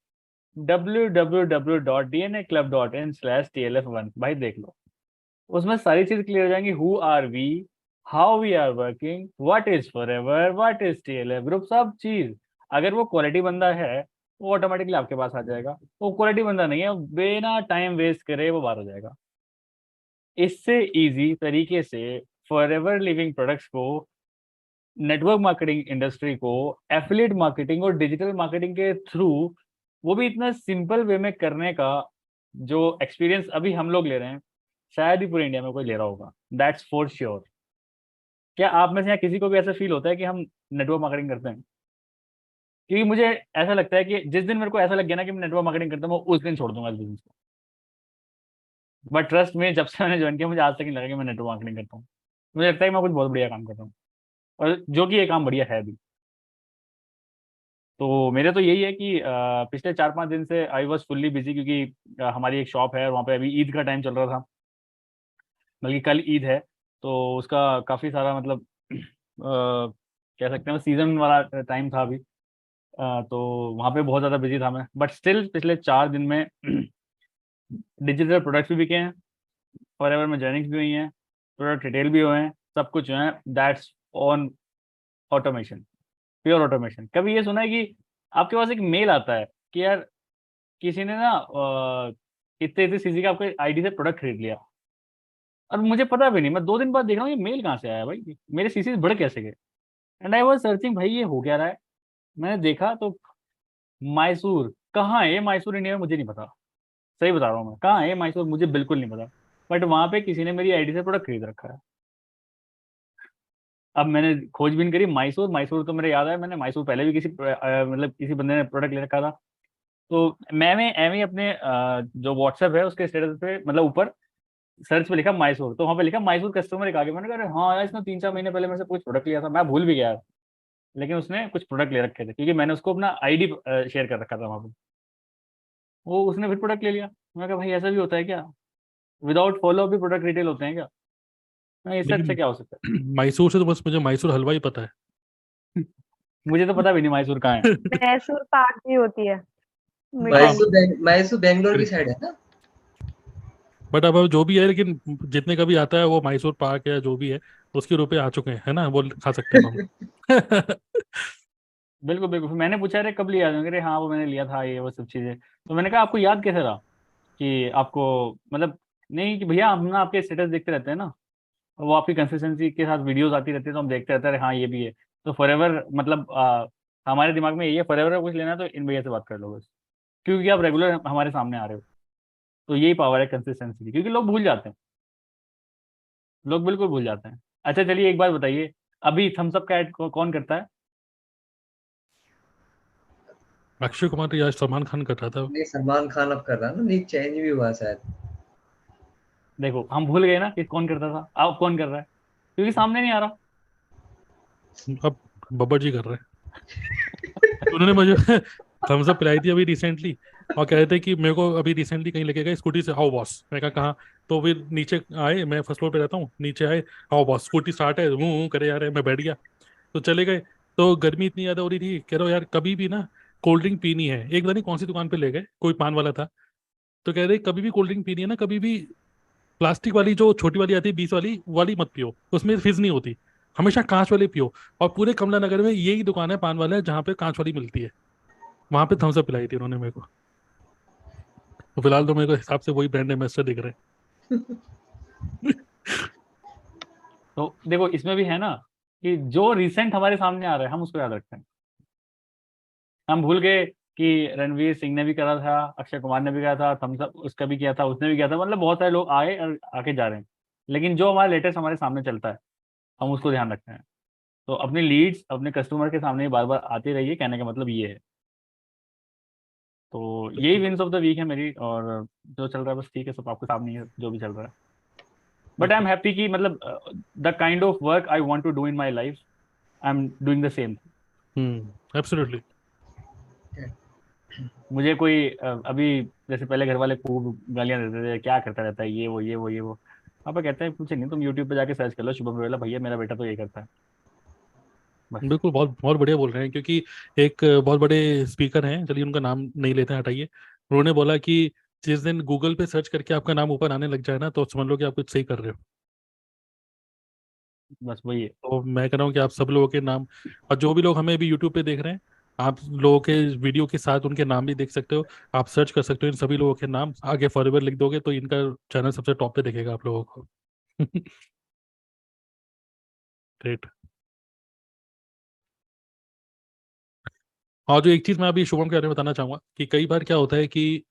www.dnaclub.in/TLF1। भाई देख लो, उसमें सारी चीज क्लियर हो जाएंगी, who are we, how we are working, what is forever, what is TLF group, सब चीज। अगर वो क्वालिटी बंदा है वो ऑटोमेटिकली आपके पास आ जाएगा, वो क्वालिटी बंदा नहीं है बिना टाइम वेस्ट करे वो बाहर हो जाएगा। इससे इजी तरीके से फॉरएवर लिविंग प्रोडक्ट्स को, नेटवर्क मार्केटिंग इंडस्ट्री को, एफिलिएट मार्केटिंग और डिजिटल मार्केटिंग के थ्रू, वो भी इतना सिंपल वे में करने का जो एक्सपीरियंस अभी हम लोग ले रहे हैं, शायद ही पूरे इंडिया में कोई ले रहा होगा, दैट्स फॉर श्योर। क्या आप में से यहाँ किसी को भी ऐसा फील होता है कि हम नेटवर्क मार्केटिंग करते हैं? क्योंकि मुझे ऐसा लगता है कि जिस दिन मेरे को ऐसा लग गया ना कि मैं नेटवर्क मार्केटिंग करता हूँ, उस दिन छोड़ दूंगा इस बिजनेस को। बट ट्रस्ट में, जब से मैंने ज्वाइन किया मुझे आज तक नहीं लगा कि मैं नेटवर्क मार्केटिंग करता हूँ। मुझे लगता है कि मैं कुछ बहुत बढ़िया काम कर रहा हूँ, और जो कि ये काम बढ़िया है भी। तो मेरे तो यही है कि पिछले 4 5 दिन से आई वॉज फुल्ली बिजी, क्योंकि हमारी एक शॉप है, वहाँ पे अभी ईद का टाइम चल रहा था, बल्कि कल ईद है, तो उसका काफ़ी सारा मतलब कह सकते हैं सीजन वाला टाइम था अभी। तो वहाँ पे बहुत ज़्यादा बिजी था मैं, बट स्टिल पिछले 4 दिन में डिजिटल प्रोडक्ट्स भी बिके हैं, फॉरएवर में जर्निंग्स भी हुई हैं, प्रोडक्ट रिटेल भी हुए हैं, सब कुछ जो है that's on automation, pure automation. कभी ये सुना है कि आपके पास एक मेल आता है कि यार किसी ने ना इतने इतने सीसी का आपके आईडी से प्रोडक्ट खरीद लिया, और मुझे पता भी नहीं, मैं 2 दिन बाद देख रहा हूँ ये मेल कहाँ से आया भाई, मेरे सीसी बढ़ कैसे गए। एंड आई वाज सर्चिंग, भाई ये हो क्या रहा है। मैंने देखा तो मैसूर, कहाँ है ये मैसूर इंडिया में, मुझे नहीं पता, सही बता रहा हूँ मैं, कहाँ है ये मैसूर मुझे बिल्कुल नहीं पता, बट वहाँ पे किसी ने मेरी आईडी से प्रोडक्ट खरीद रखा है। अब मैंने खोजबीन करी, मैसूर, मैसूर तो मेरे याद आया, मैंने मैसूर पहले भी किसी मतलब किसी बंदे ने प्रोडक्ट ले रखा था। तो मैंने एम ही अपने जो व्हाट्सएप है उसके स्टेटस पे मतलब ऊपर सर्च पे लिखा मैसूर, तो वहाँ पे लिखा मैसूर कस्टमर एक आगे, मैंने कहा अरे हाँ यार इसने 3 4 महीने पहले मेरे से कुछ प्रोडक्ट लिया था, मैं भूल भी गया, लेकिन उसने कुछ प्रोडक्ट ले रखे थे क्योंकि मैंने उसको अपना आईडी शेयर कर रखा था वहाँ पे, वो उसने फिर प्रोडक्ट ले लिया। मैंने कहा भाई ऐसा भी होता है क्या, विदाउट फॉलो भी प्रोडक्ट रिटेल होते हैं क्या, इससे अच्छा लेकिन क्या हो सकता मैसूर से तो बस मुझे मैसूर हलवा ही पता है। है। मुझे तो पता भी नहीं मैसूर कहाँ है। मैसूर पाक भी होती है मिठाई। मैसूर बेंगलोर की साइड है ना। बट अब जो भी है, लेकिन जितने का भी आता है वो मैसूर पाक या जो भी है उसके रुपए आ चुके हैं, है ना, वो खा सकते हैं हम। बिल्कुल बिल्कुल, फिर मैंने पूछा अरे कब लिया, अरे हाँ वो मैंने लिया था ये वो सब चीज़ें। तो मैंने कहा आपको याद कैसे रहा कि आपको, मतलब नहीं कि भैया हम ना आपके स्टेटस देखते रहते हैं ना, वो आपकी कंसिस्टेंसी के साथ वीडियोस आती रहती है, तो हम देखते रहते हैं अरे हाँ ये भी है। तो फॉरएवर मतलब हमारे दिमाग में यही है, फॉरएवर का कुछ लेना है तो इन भैया से बात कर लो बस, क्योंकि आप रेगुलर हमारे सामने आ रहे हो। तो यही पावर है कंसिस्टेंसी की, क्योंकि लोग भूल जाते हैं, लोग बिल्कुल भूल जाते हैं। अच्छा चलिए एक बात बताइए, अभी थम्स अप का ऐड कौन करता है? अक्षय कुमार या सलमान खान कर रहा था। नहीं सलमान खान अब कर रहा है ना, नहीं चेंज भी हुआ शायद। देखो हम भूल गए ना कि कौन करता था, अब कौन कर रहा है, क्योंकि सामने नहीं आ रहा। अब बब्बर जी कर रहे हैं। उन्होंने मुझे थम्स अप पिलाई थी अभी रिसेंटली, और कह रहे थे कि मेरे को अभी रिसेंटली कहीं लेके गए स्कूटी से, आओ बॉस। मैं कहा कहाँ? तो फिर नीचे आए, मैं फर्स्ट फ्लोर पे रहता हूँ, नीचे आए, आओ बॉस स्कूटी स्टार्ट है, करे जा रहे हैं, मैं बैठ गया। तो चले गए, तो गर्मी इतनी ज्यादा हो रही थी, कह रहा हूँ यार कभी भी ना कोल्ड ड्रिंक पीनी है, एक पता नहीं कौन सी दुकान पे ले गए, कोई पान वाला था, तो कह रहे कभी भी कोल्ड ड्रिंक पीनी है ना, कभी भी प्लास्टिक वाली जो छोटी वाली आती है 20 वाली वाली मत पियो, उसमें फिज नहीं होती, हमेशा कांच वाली पियो। और पूरे कमला नगर में यही दुकान है पान वाला है जहाँ पे कांच वाली मिलती है, वहां पे थम्स अप पिलाई थी उन्होंने मेरे को। तो फिलहाल तो मेरे को हिसाब से वही ब्रांड एम्बेसडर दिख रहे हैं। तो देखो इसमें भी है ना कि जो रिसेंट हमारे सामने आ रहा है हम उसको याद रखते हैं। हम भूल गए कि रणवीर सिंह ने भी करा था, अक्षय कुमार ने भी करा था, थम्स अप उसका भी किया था, उसने भी किया था, मतलब बहुत सारे लोग आए और आके जा रहे हैं। लेकिन जो हमारे लेटेस्ट हमारे सामने चलता है हम उसको ध्यान रखते हैं। तो अपनी लीड्स अपने कस्टमर के सामने बार बार आती रहिए, कहने का मतलब ये है। तो यही विंस ऑफ द वीक है मेरी, और जो चल रहा है बस ठीक है, सब आपके सामने ही है जो भी चल रहा है। बट आई एम हैप्पी कि मतलब the kind of work I want to do in my life I am doing the same. Absolutely. मुझे कोई अभी जैसे पहले घर वाले खूब गालियां देते थे, क्या करता रहता है, ये वो ये वो ये वो। पापा कहते हैं कुछ नहीं, तुम यूट्यूब पे जाके सर्च कर लो शुभम रॉयला, भैया मेरा बेटा तो ये करता है बस। बिल्कुल, बहुत बहुत बढ़िया बोल रहे हैं, क्योंकि एक बहुत बड़े स्पीकर हैं, चलिए उनका नाम नहीं लेते हैं, हटाइए। उन्होंने बोला कि जिस दिन गूगल पे सर्च करके आपका नाम ऊपर आने लग जाए ना, तो समझ लो कि आप कुछ सही कर रहे हो। बस वही है। तो मैं कह रहा हूँ कि आप सब लोगों के नाम, और जो भी लोग हमें अभी यूट्यूब पे देख रहे हैं, आप लोगों के वीडियो के साथ उनके नाम भी देख सकते हो। आप सर्च कर सकते हो इन सभी लोगों के नाम, आगे फॉरएवर लिख दोगे तो इनका चैनल सबसे टॉप पे दिखेगा आप लोगों को। ग्रेट। और जो एक चीज मैं अभी शुभम के बारे में बताना चाहूंगा कि कई बार क्या होता है कि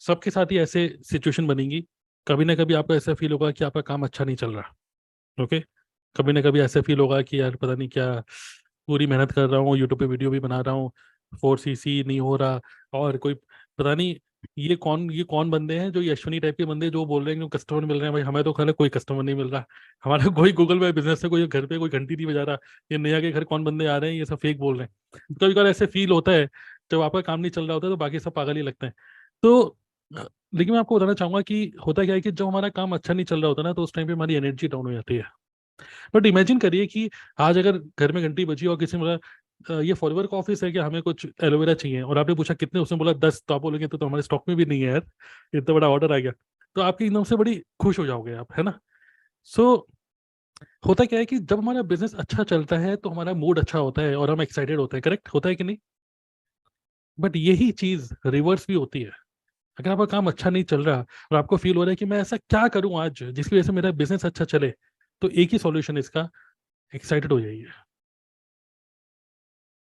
सबके साथ ही ऐसे सिचुएशन बनेगी, कभी ना कभी आपको ऐसा फील होगा कि आपका काम अच्छा नहीं चल रहा। ओके, कभी ना कभी ऐसा फील होगा कि यार पता नहीं क्या, पूरी मेहनत कर रहा हूँ, यूट्यूब पे वीडियो भी बना रहा हूँ, 4cc नहीं हो रहा, और कोई पता नहीं ये कौन बंदे हैं जो ये अश्विनी टाइप के बंदे जो बोल रहे हैं कि कस्टमर मिल रहे हैं। भाई हमें तो खाली कोई कस्टमर नहीं मिल रहा, हमारा कोई गूगल पे बिजनेस है, कोई घर पे कोई घंटी नहीं बजा रहा, ये नया के घर कौन बंदे आ रहे हैं, ये सब फेक बोल रहे हैं। कभी कभी ऐसे फील होता है जब आपका काम नहीं चल रहा होता है, तो बाकी सब पागल ही लगते हैं। तो लेकिन मैं आपको बताना चाहूंगा कि होता क्या है कि जब हमारा काम अच्छा नहीं चल रहा होता ना, तो उस टाइम पे हमारी एनर्जी डाउन हो जाती है। बट इमेजिन करिए कि आज अगर घर में घंटी बजी और किसी ने बोला ये फॉरवर्ड का ऑफिस है कि हमें कुछ एलोवेरा चाहिए, और आपने पूछा कितने, उसने बोला 10, तो आप बोलेंगे तो हमारे स्टॉक में भी नहीं है यार, इतना बड़ा ऑर्डर आ गया। तो आपकी एकदम से बड़ी खुश हो जाओगे आप, है ना। सो होता क्या है कि जब हमारा बिजनेस अच्छा चलता है तो हमारा मूड अच्छा होता है और हम एक्साइटेड होते हैं, करेक्ट होता है कि नहीं। बट यही चीज रिवर्स भी होती है। अगर आपका काम अच्छा नहीं चल रहा और आपको फील हो रहा है कि मैं ऐसा क्या करूं आज जिसकी वजह से मेरा बिजनेस अच्छा चले, तो एक ही सॉल्यूशन है इसका, एक्साइटेड हो जाइए।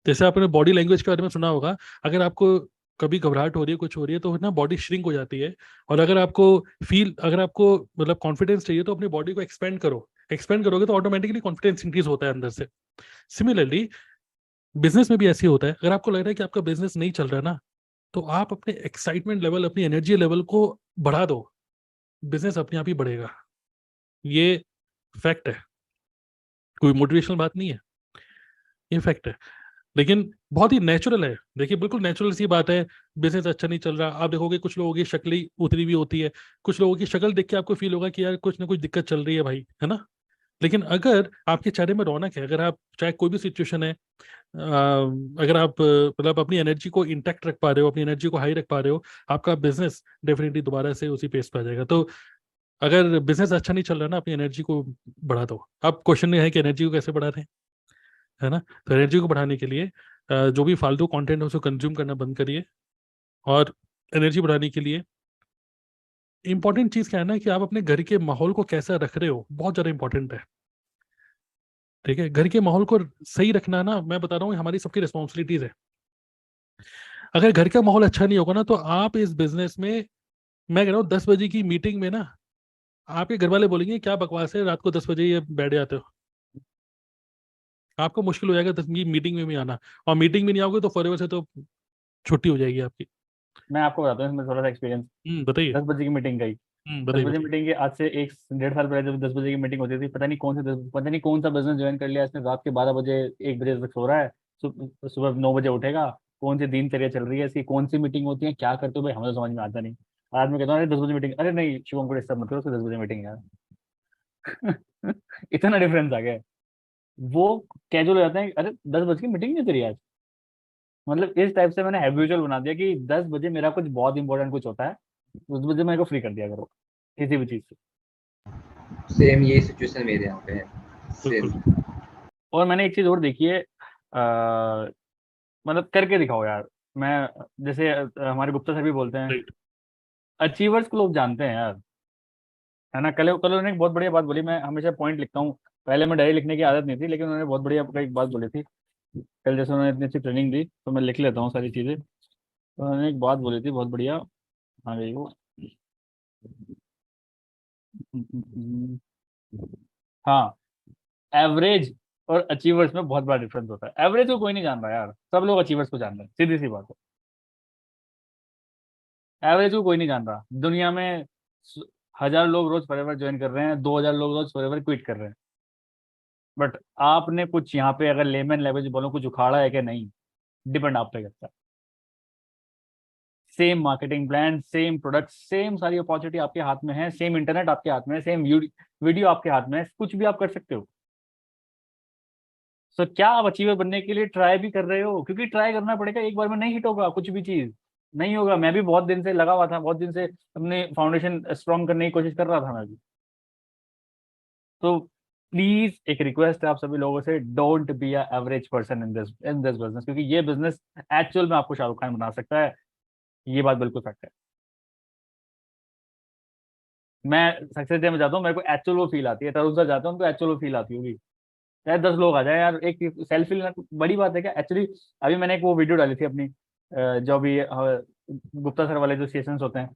जैसे आपने बॉडी लैंग्वेज के बारे में सुना होगा, अगर आपको कभी घबराहट हो रही है, कुछ हो रही है, तो ना बॉडी श्रिंक हो जाती है। और अगर आपको मतलब कॉन्फिडेंस चाहिए तो अपनी बॉडी को एक्सपेंड करो, एक्सपेंड करोगे तो ऑटोमेटिकली कॉन्फिडेंस इंक्रीज होता है अंदर से। सिमिलरली बिजनेस में भी ऐसे ही होता है। अगर आपको लग रहा है कि आपका बिजनेस नहीं चल रहा ना, तो आप अपने एक्साइटमेंट लेवल, अपनी एनर्जी लेवल को बढ़ा दो, बिजनेस अपने आप ही बढ़ेगा। ये फैक्ट है, कोई मोटिवेशनल बात नहीं है, ये फैक्ट है। लेकिन बहुत ही नेचुरल है, देखिए बिल्कुल नेचुरल सी बात है। बिजनेस अच्छा नहीं चल रहा, आप देखोगे कुछ लोगों की शक्ल ही उतरी हुई होती है, कुछ लोगों की शक्ल देख के आपको फील होगा कि यार कुछ ना कुछ दिक्कत चल रही है भाई, है ना। लेकिन अगर आपके चेहरे में रौनक है, अगर आप चाहे कोई भी सिचुएशन है, अगर आप मतलब अपनी एनर्जी को इंटैक्ट रख पा रहे हो, अपनी एनर्जी को हाई रख पा रहे हो, आपका बिजनेस डेफिनेटली दोबारा से उसी पेस पे आ जाएगा। तो अगर बिजनेस अच्छा नहीं चल रहा ना, अपनी एनर्जी को बढ़ा दो। अब क्वेश्चन ये है कि एनर्जी को कैसे बढ़ा रहे हैं, है ना। तो एनर्जी को बढ़ाने के लिए जो भी फालतू कंटेंट है उसको कंज्यूम करना बंद करिए। और एनर्जी बढ़ाने के लिए इंपॉर्टेंट चीज क्या है ना, कि आप अपने घर के माहौल को कैसा रख रहे हो, बहुत ज्यादा इंपॉर्टेंट है। ठीक है, घर के माहौल को सही रखना ना, मैं बता रहा हूँ हमारी सबकी रिस्पॉन्सिबिलिटीज है। अगर घर का माहौल अच्छा नहीं होगा ना, तो आप इस बिजनेस में, मैं कह रहा हूँ 10 बजे की मीटिंग में ना, आपके घर वाले बोलेंगे क्या बकवास है, रात को 10 बजे ये बैठ जाते हो। आपको मुश्किल हो जाएगा 10 मीटिंग में भी आना, और मीटिंग में नहीं आओगे तो फॉरएवर से तो छुट्टी हो जाएगी आपकी। मैं आपको बताता हूँ इसमें थोड़ा सा एक्सपीरियंस। बताइए। 10 बजे की मीटिंग गई, दस बताइए बजे बताइए। मीटिंग की, आज से 1 से 1.5 साल पहले जब 10 बजे की मीटिंग होती थी, पता नहीं कौन सा बिजनेस ज्वाइन कर लिया इसने, रात के 12 बजे 1 बजे तक सो रहा है, सुबह 9 बजे उठेगा। कौन सी दिनचर्या चल रही है इसकी, कौन सी मीटिंग होती है, क्या करते हो भाई, हमें तो समझ में आता नहीं। आज मैं कहता हूँ अरे 10 बजे मीटिंग, अरे नहीं शिवम को डिस्टर्ब मत करो, उसको 10 बजे मीटिंग है यार। इतना डिफरेंस आ गया है। वो कैजुअल हो जाते हैं, अरे 10 बजे की मीटिंग नहीं तेरी आज। मतलब इस टाइप से मैंने हैबिचुअल बना दिया कि 10 बजे मेरा कुछ बहुत इंपॉर्टेंट कुछ होता है, उस वजह मेरे को फ्री कर दिया करो किसी भी चीज से। सेम यही सिचुएशन मेरे यहाँ पे है सेम। और मैंने एक चीज और देखी है, मतलब करके दिखाओ यार। मैं जैसे हमारे गुप्ता सर भी बोलते हैं, अचीवर्स को लोग जानते हैं यार, है ना। कल कल उन्होंने एक बहुत बढ़िया बात बोली, मैं हमेशा पॉइंट लिखता हूँ, पहले मैं डायरी लिखने की आदत नहीं थी, लेकिन उन्होंने बहुत बढ़िया एक बात बोली थी कल। जैसे उन्होंने इतनी अच्छी ट्रेनिंग दी तो मैं लिख लेता हूँ सारी चीजें। तो उन्होंने एक बात बोली थी बहुत बढ़िया, हाँ गई वो, हाँ, एवरेज और अचीवर्स में बहुत बड़ा डिफरेंस होता है। एवरेज को कोई नहीं जान रहा यार, सब लोग अचीवर्स को जान रहे हैं, सीधी सी बात है। एवरेज को कोई नहीं जान रहा दुनिया में। 1000 लोग रोज फॉरएवर ज्वाइन कर रहे हैं, 2000 लोग रोज फॉरएवर क्विट कर रहे हैं। बट आपने कुछ यहाँ पे अगर लेमन लैंग्वेज बोलो कुछ उखाड़ा है कि नहीं, डिपेंड आप पे करता है। Same marketing plan, same product, same सारी अपॉर्चुनिटी आपके हाथ में है, सेम इंटरनेट आपके हाथ में है, सेम वीडियो आपके हाथ में है, कुछ भी आप कर सकते हो। सो क्या आप अचीवर बनने के लिए ट्राई भी कर रहे हो? क्योंकि ट्राई करना पड़ेगा, एक बार में नहीं हिट होगा कुछ भी चीज, नहीं होगा। मैं भी बहुत दिन से लगा हुआ था, बहुत दिन से अपने फाउंडेशन स्ट्रॉन्ग करने की कोशिश कर रहा था मैं भी। तो प्लीज एक रिक्वेस्ट है आप सभी लोगों से, don't be a average person in this business, क्योंकि ये बिजनेस एक्चुअल में आपको शाहरुख खान बना सकता है, ये बात बिल्कुल फैक्ट है। मैं सक्सेस डे में जाता हूँ, मेरे को एक्चुअल वो फील आती है। तरुण सर जाते हैं, उनको एक्चुअल वो फील आती होगी। चाहे 10 लोग आ जाए यार, एक सेल्फी लेना बड़ी बात है क्या एक्चुअली। अभी मैंने एक वो वीडियो डाली थी अपनी, जो भी गुप्ता सर वाले जो सेशंस होते हैं,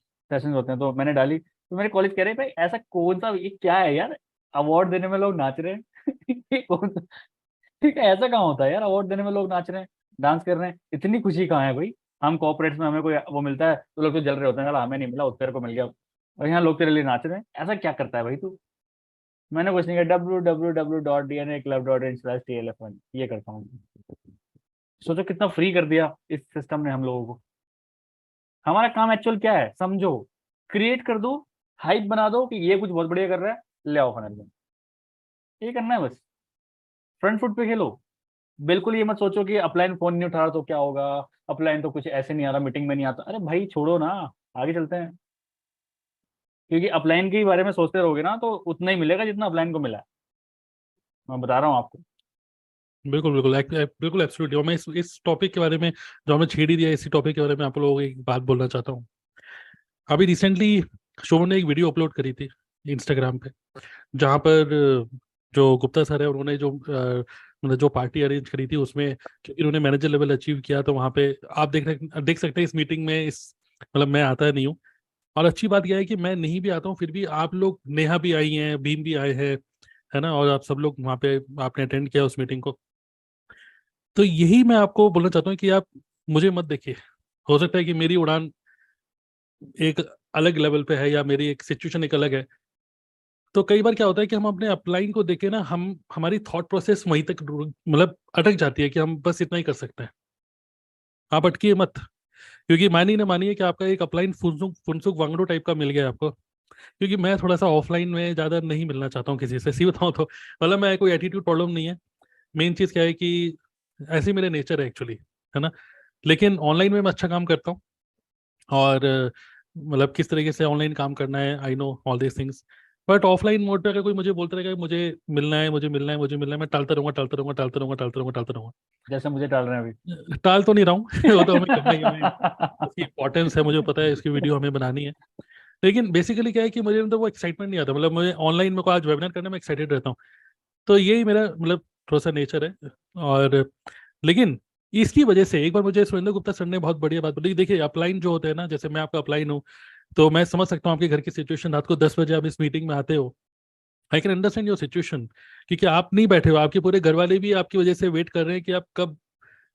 तो मैंने डाली, तो मेरे कॉलेज कह रहे भाई ऐसा कौन सा, ये क्या है यार, अवार्ड देने में लोग नाच रहे हैं ये कौन सा, ठीक है, ऐसा कहाँ होता है यार, अवार्ड देने में लोग नाच रहे हैं, डांस कर रहे हैं, इतनी खुशी कहाँ है भाई। हम कॉर्पोरेट्स में हमें कोई वो मिलता है तो लोग तो जल रहे होते हैं, चला हमें नहीं मिला, उत्तर को मिल गया, और यहाँ लोग तेरे लिए नाच रहे हैं, ऐसा क्या करता है भाई तू। मैंने कुछ नहीं किया, www.dnaclub.in/TLF1 ये करता हूँ। सोचो कितना फ्री कर दिया इस सिस्टम ने हम लोगों को। हमारा काम एक्चुअल क्या है समझो, क्रिएट कर दो, हाइप बना दो कि ये कुछ बहुत बढ़िया कर रहा है, ले आओ फनल में, ये करना है बस। फ्रंट फुट पे खेलो। बिल्कुल ये मत सोचो कि अपलाइन फोन नहीं उठा रहा तो क्या होगा, अपलाइन तो कुछ ऐसे नहीं आ रहा, मीटिंग में नहीं आता। अरे भाई छोड़ो ना, आगे चलते हैं। क्योंकि अपलाइन के बारे में सोचते रहोगे ना तो उतना ही मिलेगा जितना अपलाइन को मिला है, मैं बता रहा हूँ आपको। बिल्कुल बिल्कुल बिल्कुल एब्सोल्युटली। और मैं इस टॉपिक के बारे में, जो हमें छेड़ ही दिया, इसी टॉपिक के बारे में आप लोगों को एक बात बोलना चाहता हूँ। अभी रिसेंटली शोभन ने एक वीडियो अपलोड करी थी इंस्टाग्राम पे, जहाँ पर जो गुप्ता सर है उन्होंने जो मतलब जो पार्टी अरेंज करी थी उसमें, क्योंकि उन्होंने मैनेजर लेवल अचीव किया, तो वहाँ पे आप देख सकते हैं इस मीटिंग में, इस मतलब मैं आता नहीं हूँ। और अच्छी बात यह है कि मैं नहीं भी आता हूँ फिर भी आप लोग, नेहा भी आई हैं, भीम भी आए हैं, है ना, और आप सब लोग वहाँ पे आपने अटेंड किया उस मीटिंग को। तो यही मैं आपको बोलना चाहता हूँ कि आप मुझे मत देखिए। हो सकता है कि मेरी उड़ान एक अलग लेवल पे है या मेरी एक सिचुएशन एक अलग है। तो कई बार क्या होता है कि हम अपने अपलाइन को देखे ना, हम हमारी थॉट प्रोसेस वहीं तक मतलब अटक जाती है कि हम बस इतना ही कर सकते हैं। आप अटकिए मत, क्योंकि मानिए ना मानिए कि आपका एक अपलाइन फुनसुक फुनसुक वांगडू टाइप का मिल गया आपको। क्योंकि मैं थोड़ा सा ऑफलाइन में ज़्यादा नहीं मिलना चाहता हूँ किसी से, सी बताऊँ तो। मतलब मैं, कोई एटीट्यूड प्रॉब्लम नहीं है, मेन चीज़ क्या है कि ऐसी मेरे नेचर है एक्चुअली, है ना। लेकिन ऑनलाइन में मैं अच्छा काम करता हूँ, और मतलब किस तरीके से ऑनलाइन काम करना है, I know all this things. But offline mode पे अगर कोई मुझे बोलता रहेगा कि मुझे मिलना है, मुझे मिलना है, मुझे मिलना है, मैं टालता रहूंगा, टालता रहूंगा, टालता रहूंगा, टालता रहूंगा, टालता रहूंगा। जैसे मुझे टाल रहे हैं अभी। टाल तो नहीं रहा हूँ वो तो हमें करना ही है, इसकी इंपॉर्टेंस है, मुझे पता है इसकी वीडियो हमें बनानी है। लेकिन बेसिकली क्या है कि मुझे तो वो एक्साइटमेंट नहीं आता, मतलब मुझे ऑनलाइन में को आज वेबिनार करने में एक्साइटेड रहता हूँ। तो यही मेरा मतलब थोड़ा सा नेचर है। और लेकिन इसकी वजह से एक बार मुझे सुरेंद्र गुप्ता सर ने बहुत बढ़िया बात बोली। देखिए अपलाइन जो होते हैं ना, जैसे मैं आपका अपलाइन हूँ, तो मैं समझ सकता हूँ आपके घर की सिचुएशन, रात को 10 बजे आप इस मीटिंग में आते हो। I can understand your situation, क्योंकि आप नहीं बैठे हो, आपके पूरे घर वाले भी आपकी वजह से वेट कर रहे हैं कि आप कब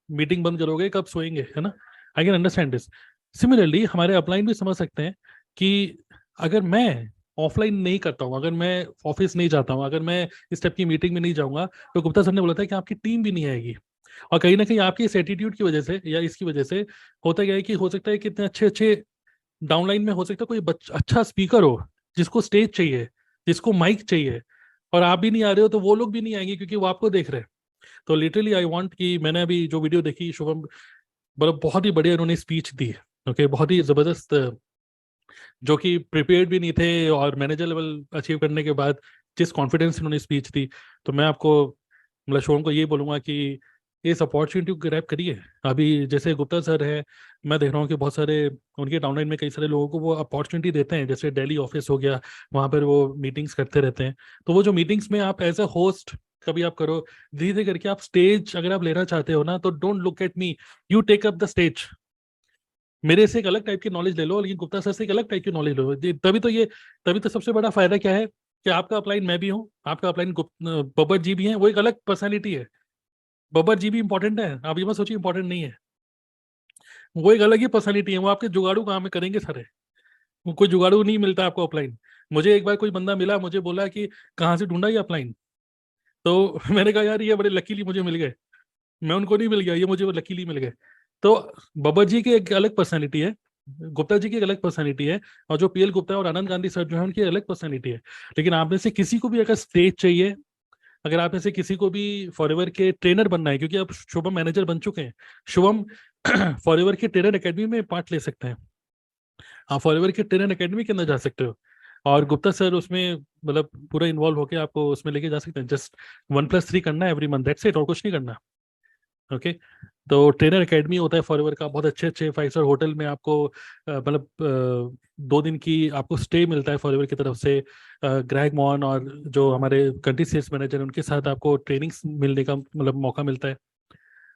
मीटिंग बंद करोगे, कब सोएंगे, है ना। I can understand this. Similarly हमारे अपलाइन भी समझ सकते हैं कि अगर मैं ऑफलाइन नहीं करता हूँ, अगर मैं ऑफिस नहीं जाता हूँ, अगर मैं इस टाइप की मीटिंग में नहीं जाऊंगा, तो गुप्ता सर ने बोला था कि आपकी टीम भी नहीं आएगी। और कहीं ना कहीं आपकी इस एटीट्यूड की वजह से या इसकी वजह से होता क्या है कि हो सकता है कि इतने अच्छे अच्छे डाउनलाइन में हो सकता है कोई अच्छा स्पीकर हो, जिसको स्टेज चाहिए, जिसको माइक चाहिए, और आप भी नहीं आ रहे हो, तो वो लोग भी नहीं आएंगे क्योंकि वो आपको देख रहे हैं। तो लिटरली आई वांट कि मैंने अभी जो वीडियो देखी शुभम, मतलब बहुत ही बढ़िया उन्होंने स्पीच दी। ओके, बहुत ही जबरदस्त जो कि प्रिपेयर्ड भी नहीं थे, और मैनेजर लेवल अचीव करने के बाद जिस कॉन्फिडेंस इन्होंने स्पीच दी, तो मैं आपको मतलब शुभम को ये बोलूंगा कि इस अपॉर्चुनिटी को ग्रैब करिए। अभी जैसे गुप्ता सर है, मैं देख रहा हूँ कि बहुत सारे उनके डाउनलाइन में कई सारे लोगों को वो अपॉर्चुनिटी देते हैं, जैसे दिल्ली ऑफिस हो गया, वहाँ पर वो मीटिंग्स करते रहते हैं। तो वो जो मीटिंग्स में आप एज ए होस्ट कभी आप करो, धीरे धीरे करके आप स्टेज अगर आप लेना चाहते हो ना, तो don't look at me, you take up the stage. मेरे से एक अलग टाइप की नॉलेज ले लो, लेकिन गुप्ता सर से एक अलग टाइप की नॉलेज लो। तभी तो सबसे बड़ा फायदा क्या है कि आपका अपलाइन मैं भी हूँ, आपका अपलाइन बब्बर जी भी हैं, वो एक अलग पर्सनैलिटी है। बब्बर जी भी इंपॉर्टेंट है, आप ये मत सोचिए इंपॉर्टेंट नहीं है, वो एक अलग ही पर्सनैलिटी है। वो आपके जुगाड़ू काम में करेंगे सारे, वो कोई जुगाड़ू नहीं मिलता आपको अपलाइन। मुझे एक बार कोई बंदा मिला, मुझे बोला कि कहाँ से ढूंढा ये अपलाइन, तो मैंने कहा यार ये बड़े लकीली मुझे मिल गए, मैं उनको नहीं मिल गया, ये मुझे लकीली मिल गए। तो बब्बर जी की एक अलग पर्सनैलिटी है, गुप्ता जी की एक अलग पर्सनैलिटी है, और जो पीएल गुप्ता और आनंद गांधी सर जो है उनकी अलग पर्सनैलिटी है। लेकिन आप में से किसी को भी अगर स्टेज चाहिए, अगर आप में से किसी को भी फॉरएवर के ट्रेनर बनना है, क्योंकि अब शुभम मैनेजर बन चुके हैं, शुभम फॉरएवर के ट्रेनर एकेडमी में पार्ट ले सकते हैं, आप फॉरएवर के ट्रेनर एकेडमी के अंदर जा सकते हो, और गुप्ता सर उसमें मतलब पूरा इन्वॉल्व होकर आपको उसमें लेके जा सकते हैं। जस्ट 1+3 करना है एवरी मंथ, दैट्स इट, और कुछ नहीं करना। ओके, तो ट्रेनर एकेडमी होता है फॉरएवर का, बहुत अच्छे अच्छे 5 स्टार होटल में आपको मतलब 2 दिन की आपको स्टे मिलता है फॉरएवर की तरफ से। ग्रेग मॉन और जो हमारे कंट्री सेल्स मैनेजर हैं उनके साथ आपको ट्रेनिंग्स मिलने का मतलब मौका मिलता है।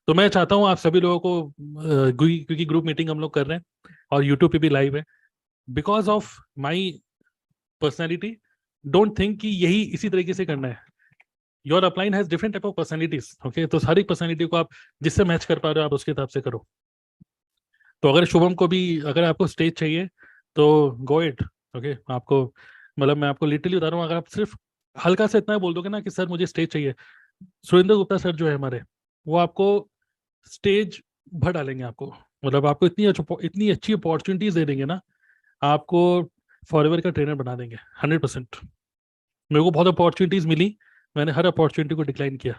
तो मैं चाहता हूँ आप सभी लोगों को क्योंकि ग्रुप मीटिंग हम लोग कर रहे हैं और यूट्यूब पे भी लाइव है, because of my personality, don't think कि यही इसी तरीके से करना है। Your upline has different type of personalities, okay, तो सारी पर्सनैलिटी को आप जिससे मैच कर पा रहे हो आप उसके हिसाब से करो। तो अगर शुभम को भी अगर आपको स्टेज चाहिए तो गो इट, ओके। आपको मतलब मैं आपको लिटरली बता रहा हूँ, अगर आप सिर्फ हल्का सा इतना बोल दोगे ना कि सर मुझे स्टेज चाहिए, सुरेंद्र गुप्ता सर जो है हमारे, वो आपको स्टेज भर डालेंगे आपको, मतलब आपको इतनी अच्छी अपॉर्चुनिटीज दे देंगे ना, आपको फॉरएवर का ट्रेनर बना देंगे 100%। मेरे को बहुत अपॉर्चुनिटीज मिली, मैंने हर अपॉर्चुनिटी को डिक्लाइन किया।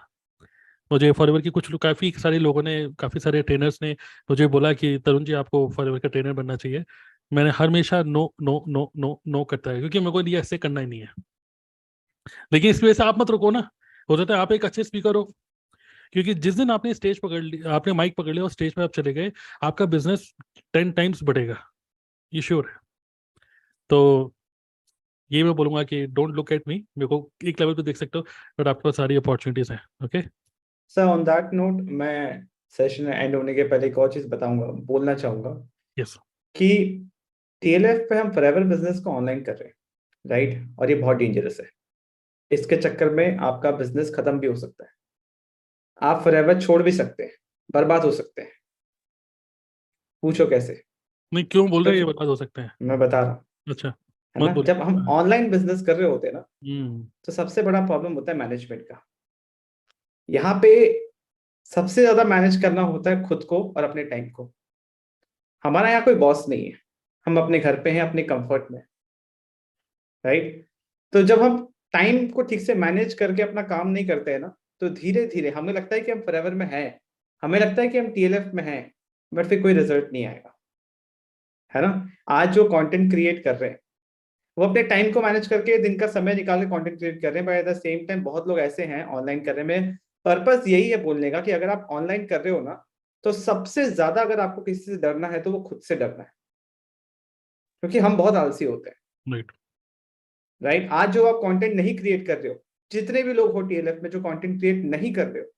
मुझे फॉरएवर की काफ़ी सारे लोगों ने, काफ़ी सारे ट्रेनर्स ने मुझे बोला कि तरुण जी आपको फॉरएवर का ट्रेनर बनना चाहिए। मैंने हमेशा no no no no no करता है, क्योंकि मेरे को ये ऐसे करना ही नहीं है। लेकिन इस वजह से आप मत रुको ना, हो सकता है आप एक अच्छे स्पीकर हो, क्योंकि जिस दिन आपने स्टेज पकड़ ली, आपने माइक पकड़ लिया और स्टेज पर आप चले गए, आपका बिजनेस 10 टाइम्स बढ़ेगा, ये श्योर है। तो ये मैं बोलूंगा कि डोंट लुक एट मी, मेरे को एक लेवल पे देख सकते हो, बट आपके पास सारी अपॉर्चुनिटीज हैं। Okay sir, on that note मैं सेशन एंड होने के पहले एक और चीज बोलना चाहूंगा यस कि टीएलएफ पे हम फॉरएवर बिजनेस को ऑनलाइन कर रहे हैं, राइट, और ये बहुत डेंजरस है। इसके चक्कर में आपका बिजनेस खत्म भी हो सकता है, आप फॉरएवर छोड़ भी सकते हैं, बर्बाद हो सकते हैं। पूछो कैसे? नहीं, क्यों बोल रहे हैं ये बर्बाद हो सकते हैं? मैं बता रहा हूँ, अच्छा, है मत ना। बोलो। जब हम ऑनलाइन बिजनेस कर रहे होते हैं ना, हम्म तो सबसे बड़ा प्रॉब्लम होता है मैनेजमेंट का। यहाँ पे सबसे ज्यादा मैनेज करना होता है खुद को और अपने टाइम को। हमारा यहाँ कोई बॉस नहीं है, हम अपने घर पे हैं, अपने कंफर्ट में, राइट। तो जब हम टाइम को ठीक से मैनेज करके अपना काम नहीं करते हैं ना, तो धीरे धीरे हमें लगता है कि हम फॉरएवर में हैं, हमें लगता है कि हम टीएलएफ में हैं, बट फिर कोई रिजल्ट नहीं आएगा, है ना। आज जो कंटेंट क्रिएट कर रहे हैं वो अपने टाइम को मैनेज करके दिन का समय निकाल के कंटेंट क्रिएट कर रहे हैं, but at the same time बहुत लोग ऐसे हैं ऑनलाइन कर रहे हैं। पर्पस यही है बोलने का कि अगर आप ऑनलाइन कर रहे हो ना, तो सबसे ज्यादा अगर आपको किसी से डरना है तो वो खुद से डरना है, क्योंकि हम बहुत आलसी होते हैं, राइट। राइट। आज जो आप कंटेंट नहीं क्रिएट कर रहे हो, जितने भी लोग हो टीएलएफ में जो कंटेंट क्रिएट नहीं कर रहे हो,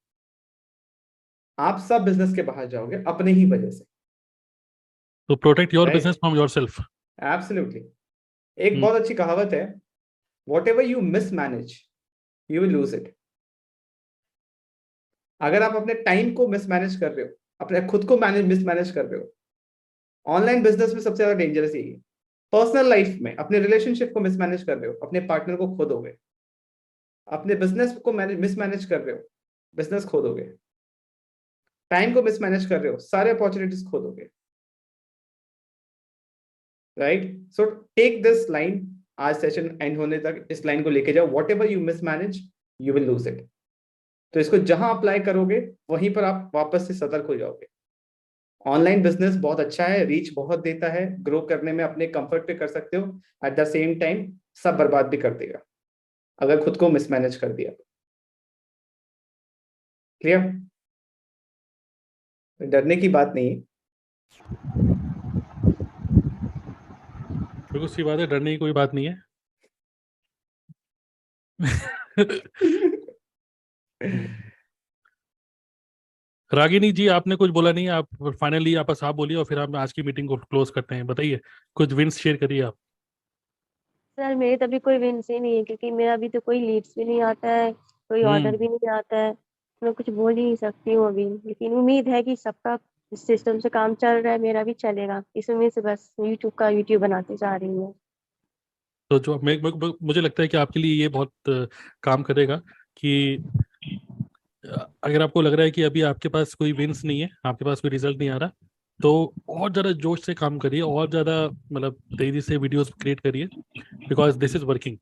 आप सब बिजनेस के बाहर जाओगे अपने ही वजह से। तो protect your Right. Business from yourself. Absolutely. एक बहुत अच्छी कहावत है, what ever you mismanage you will lose it. अगर आप अपने टाइम को मिसमैनेज कर रहे हो, अपने खुद को मिसमैनेज कर रहे हो, ऑनलाइन बिजनेस में सबसे ज्यादा डेंजरस यही है। पर्सनल लाइफ में अपने रिलेशनशिप को मिसमैनेज कर रहे हो, अपने पार्टनर को खो दोगे। अपने बिजनेस को मिसमैनेज कर रहे हो, बिजनेस खो दोगे। टाइम को मिसमैनेज कर रहे हो, सारे अपॉर्चुनिटीज खो दोगे, right. So take this line, आज सेशन एंड होने तक इस लाइन को लेके जाओ, whatever you mismanage you will lose it. तो इसको जहां अप्लाई करोगे वहीं पर आप वापस से सतर्क हो जाओगे। ऑनलाइन बिजनेस बहुत अच्छा है, रीच बहुत देता है, ग्रो करने में अपने कंफर्ट पे कर सकते हो, एट द सेम टाइम सब बर्बाद भी कर देगा अगर खुद को मिसमैनेज कर दिया। क्लियर? डरने की बात नहीं है। बिल्कुल सी बात है, डरने की कोई बात नहीं है। रागिनी जी, आपने कुछ बोला नहीं, आप फाइनली आप बस आप बोलिए और फिर हम आज की मीटिंग को क्लोज करते हैं। बताइए, कुछ विंस शेयर करिए आप। सर मेरे तो अभी कोई विंस ही नहीं है, क्योंकि मेरा अभी तो कोई लीड्स भी नहीं आता है, कोई ऑर्डर भी नहीं आता है। मैं कुछ बोल ही नहीं सकती हूँ अभी, लेकिन उम्मीद है कि सबका सिस्टम से काम चल रहा है, मेरा भी चलेगा। इस उम्मीद से बस यूट्यूब बनाते जा रही हूँ। तो जो मुझे लगता है कि आपके लिए ये बहुत काम करेगा कि अगर आपको लग रहा है कि अभी आपके पास कोई विंस नहीं है, आपके पास कोई रिजल्ट नहीं आ रहा, तो और ज़्यादा जोश से काम करिए, और ज़्यादा मतलब तेजी से वीडियोस क्रिएट करिए, बिकॉज दिस इज वर्किंग।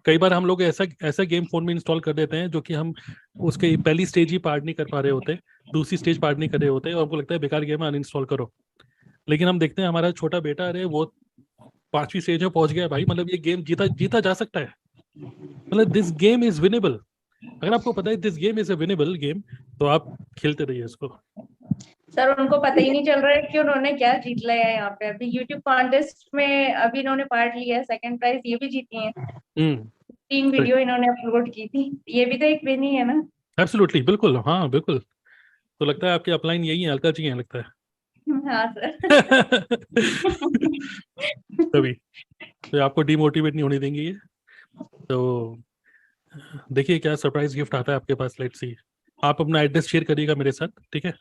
कई बार हम लोग ऐसा गेम फोन में इंस्टॉल कर देते हैं जो कि हम उसके पहली स्टेज ही पार नहीं कर पा रहे होते, दूसरी स्टेज पार नहीं कर रहे होते, और हमको लगता है बेकार गेम है, अनइंस्टॉल करो। लेकिन हम देखते हैं हमारा छोटा बेटा, अरे वो 5वीं स्टेज में पहुंच गया भाई, मतलब ये गेम जीता जा सकता है, मतलब दिस गेम इज विनेबल। अगर आपको पता है this game is a winnable game, तो आप खेलते रहिए इसको। सर उनको पता ही नहीं चल रहा है कि उन्होंने क्या जीत लिया है यहाँ पे। अभी यूट्यूब कॉन्टेस्ट में अभी इन्होंने पार्ट लिया है, सेकंड प्राइज ये भी जीती है। 3 वीडियो इन्होंने अपलोड की थी, ये भी तो एक विन ही है ना। एब्सोल्युटली, बिल्कुल, हाँ बिल्कुल। तो लगता है आपके अपलाइन यही है, अलका जी हैं लगता है। हाँ सर। तभी तो आपको डिमोटिवेट नहीं होने देंगे ये। तो देखिए क्या सरप्राइज गिफ्ट आता है आपके पास, लेट्स सी। आप अपना एड्रेस शेयर करिएगा मेरे साथ, ठीक है?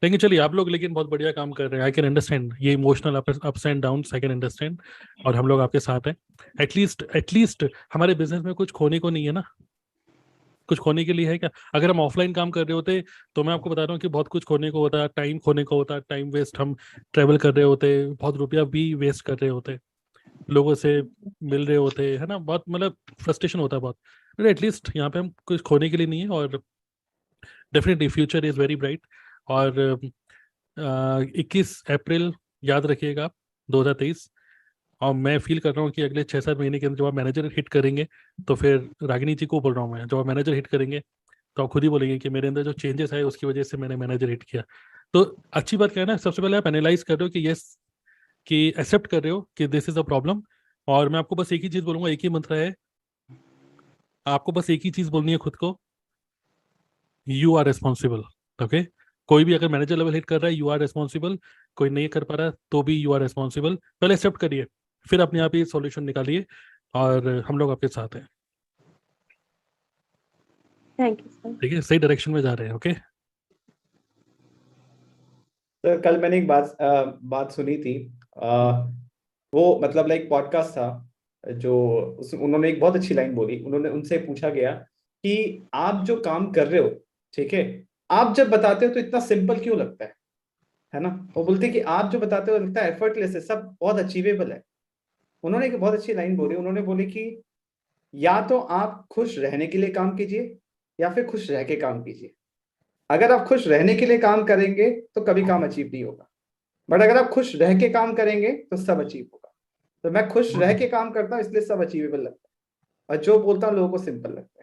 लेकिन चलिए आप लोग लेकिन बहुत बढ़िया काम कर रहे हैं, आई कैन अंडरस्टैंड ये emotional ups and downs, I can understand, और हम लोग आपके साथ हैं। एटलीस्ट हमारे बिजनेस में कुछ खोने को नहीं है ना, कुछ खोने के लिए है क्या? अगर हम ऑफलाइन काम कर रहे होते तो मैं आपको बता रहा हूँ कि बहुत कुछ खोने को होता, टाइम खोने को होता, टाइम वेस्ट, हम ट्रेवल कर रहे होते, बहुत रुपया भी वेस्ट कर रहे होते, लोगों से मिल रहे होते, है ना, बहुत मतलब फ्रस्ट्रेशन होता है बहुत। बट एटलीस्ट यहाँ पे हम कुछ खोने के लिए नहीं है, और definitely future is very bright. और 21 अप्रैल याद रखिएगा आप, 2023। और मैं फील कर रहा हूँ कि अगले 6-7 महीने के अंदर जब आप मैनेजर हिट करेंगे, तो फिर रागिनी जी को बोल रहा हूँ मैं, जब आप मैनेजर हिट करेंगे तो आप खुद ही बोलेंगे कि मेरे अंदर जो चेंजेस आए उसकी वजह से मैंने मैनेजर हिट किया। तो अच्छी बात क्या है ना, सबसे पहले आप एनालाइज कर रहे हो कि यस, कि एक्सेप्ट कर रहे हो कि दिस इज अ प्रॉब्लम। और मैं आपको बस एक ही चीज़ बोलूँगा, एक ही मंत्र है, आपको बस एक ही चीज़ बोलनी है खुद को, यू आर रिस्पॉन्सिबल। ओके, कोई भी अगर मैनेजर लेवल हिट कर रहा है, यू आर रिस्पॉन्सिबल। कोई नहीं कर पा रहा तो भी यू आर रिस्पॉन्सिबल। पहले एक्सेप्ट करिए, फिर अपने आप ही सॉल्यूशन निकालिए, और हम लोग आपके साथ हैं। Thank you sir. ठीक है, सही डायरेक्शन में जा रहे हैं। ओके सर कल मैंने एक बात सुनी थी, वो मतलब लाइक पॉडकास्ट था, जो उन्होंने एक बहुत अच्छी लाइन बोली। उन्होंने उनसे पूछा गया कि आप जो काम कर रहे हो, ठीक है, आप जब बताते हो तो इतना सिंपल क्यों लगता है ना? वो बोलते कि आप जो बताते हो लगता है एफर्टलेस है, सब बहुत अचीवेबल है। उन्होंने एक बहुत अच्छी लाइन बोली, उन्होंने बोली कि या तो आप खुश रहने के लिए काम कीजिए, या फिर खुश रह के काम कीजिए। अगर आप खुश रहने के लिए काम करेंगे तो कभी काम अचीव नहीं होगा, बट अगर आप खुश रह के काम करेंगे तो सब अचीव होगा। तो मैं खुश रह के काम करता हूँ, इसलिए सब अचीवेबल लगता है, और जो बोलता हूँ लोगों को सिंपल लगता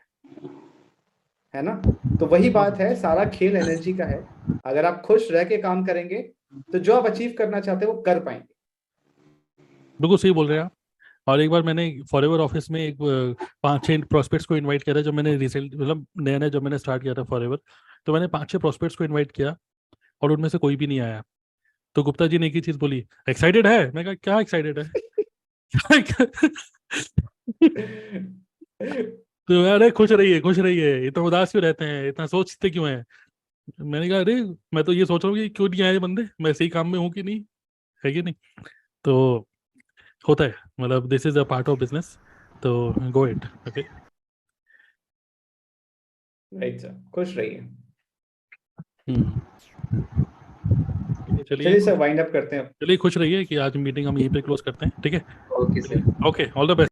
है ना? तो वही बात है, सारा खेल एनर्जी का है। अगर आप खुश रह के काम करेंगे तो जो आप अचीव करना चाहते हैं वो कर पाएंगे। बिल्कुल सही बोल रहे हैं आप। और एक बार मैंने फॉरएवर ऑफिस में एक 5-6 प्रोस्पेक्ट्स को इनवाइट किया था, जब मैंने रिसेंट मतलब नया जब मैंने स्टार्ट किया था फॉरएवर, तो मैंने 5-6 प्रोस्पेक्ट्स को इनवाइट किया और उनमें से कोई भी नहीं आया। तो गुप्ता जी ने एक ही चीज बोली, एक्साइटेड है? मैं कहा क्या एक्साइटेड है? तो अरे खुश रहिए, इतना उदास क्यों रहते हैं, इतना सोचते क्यों हैं? मैंने कहा अरे मैं तो ये सोच रहा हूँ कि क्यों नहीं आए बंदे, मैं सही काम में हूँ कि नहीं, है कि नहीं? तो होता है, मतलब this is a part of business, तो go it. Okay right sir, खुश रहिए। चलिए सर वाइंड अप करते हैं। चलिए खुश रहिए कि आज मीटिंग हम यहीं पे क्लोज करते हैं, ठीक है? Okay sir. Okay, all the best.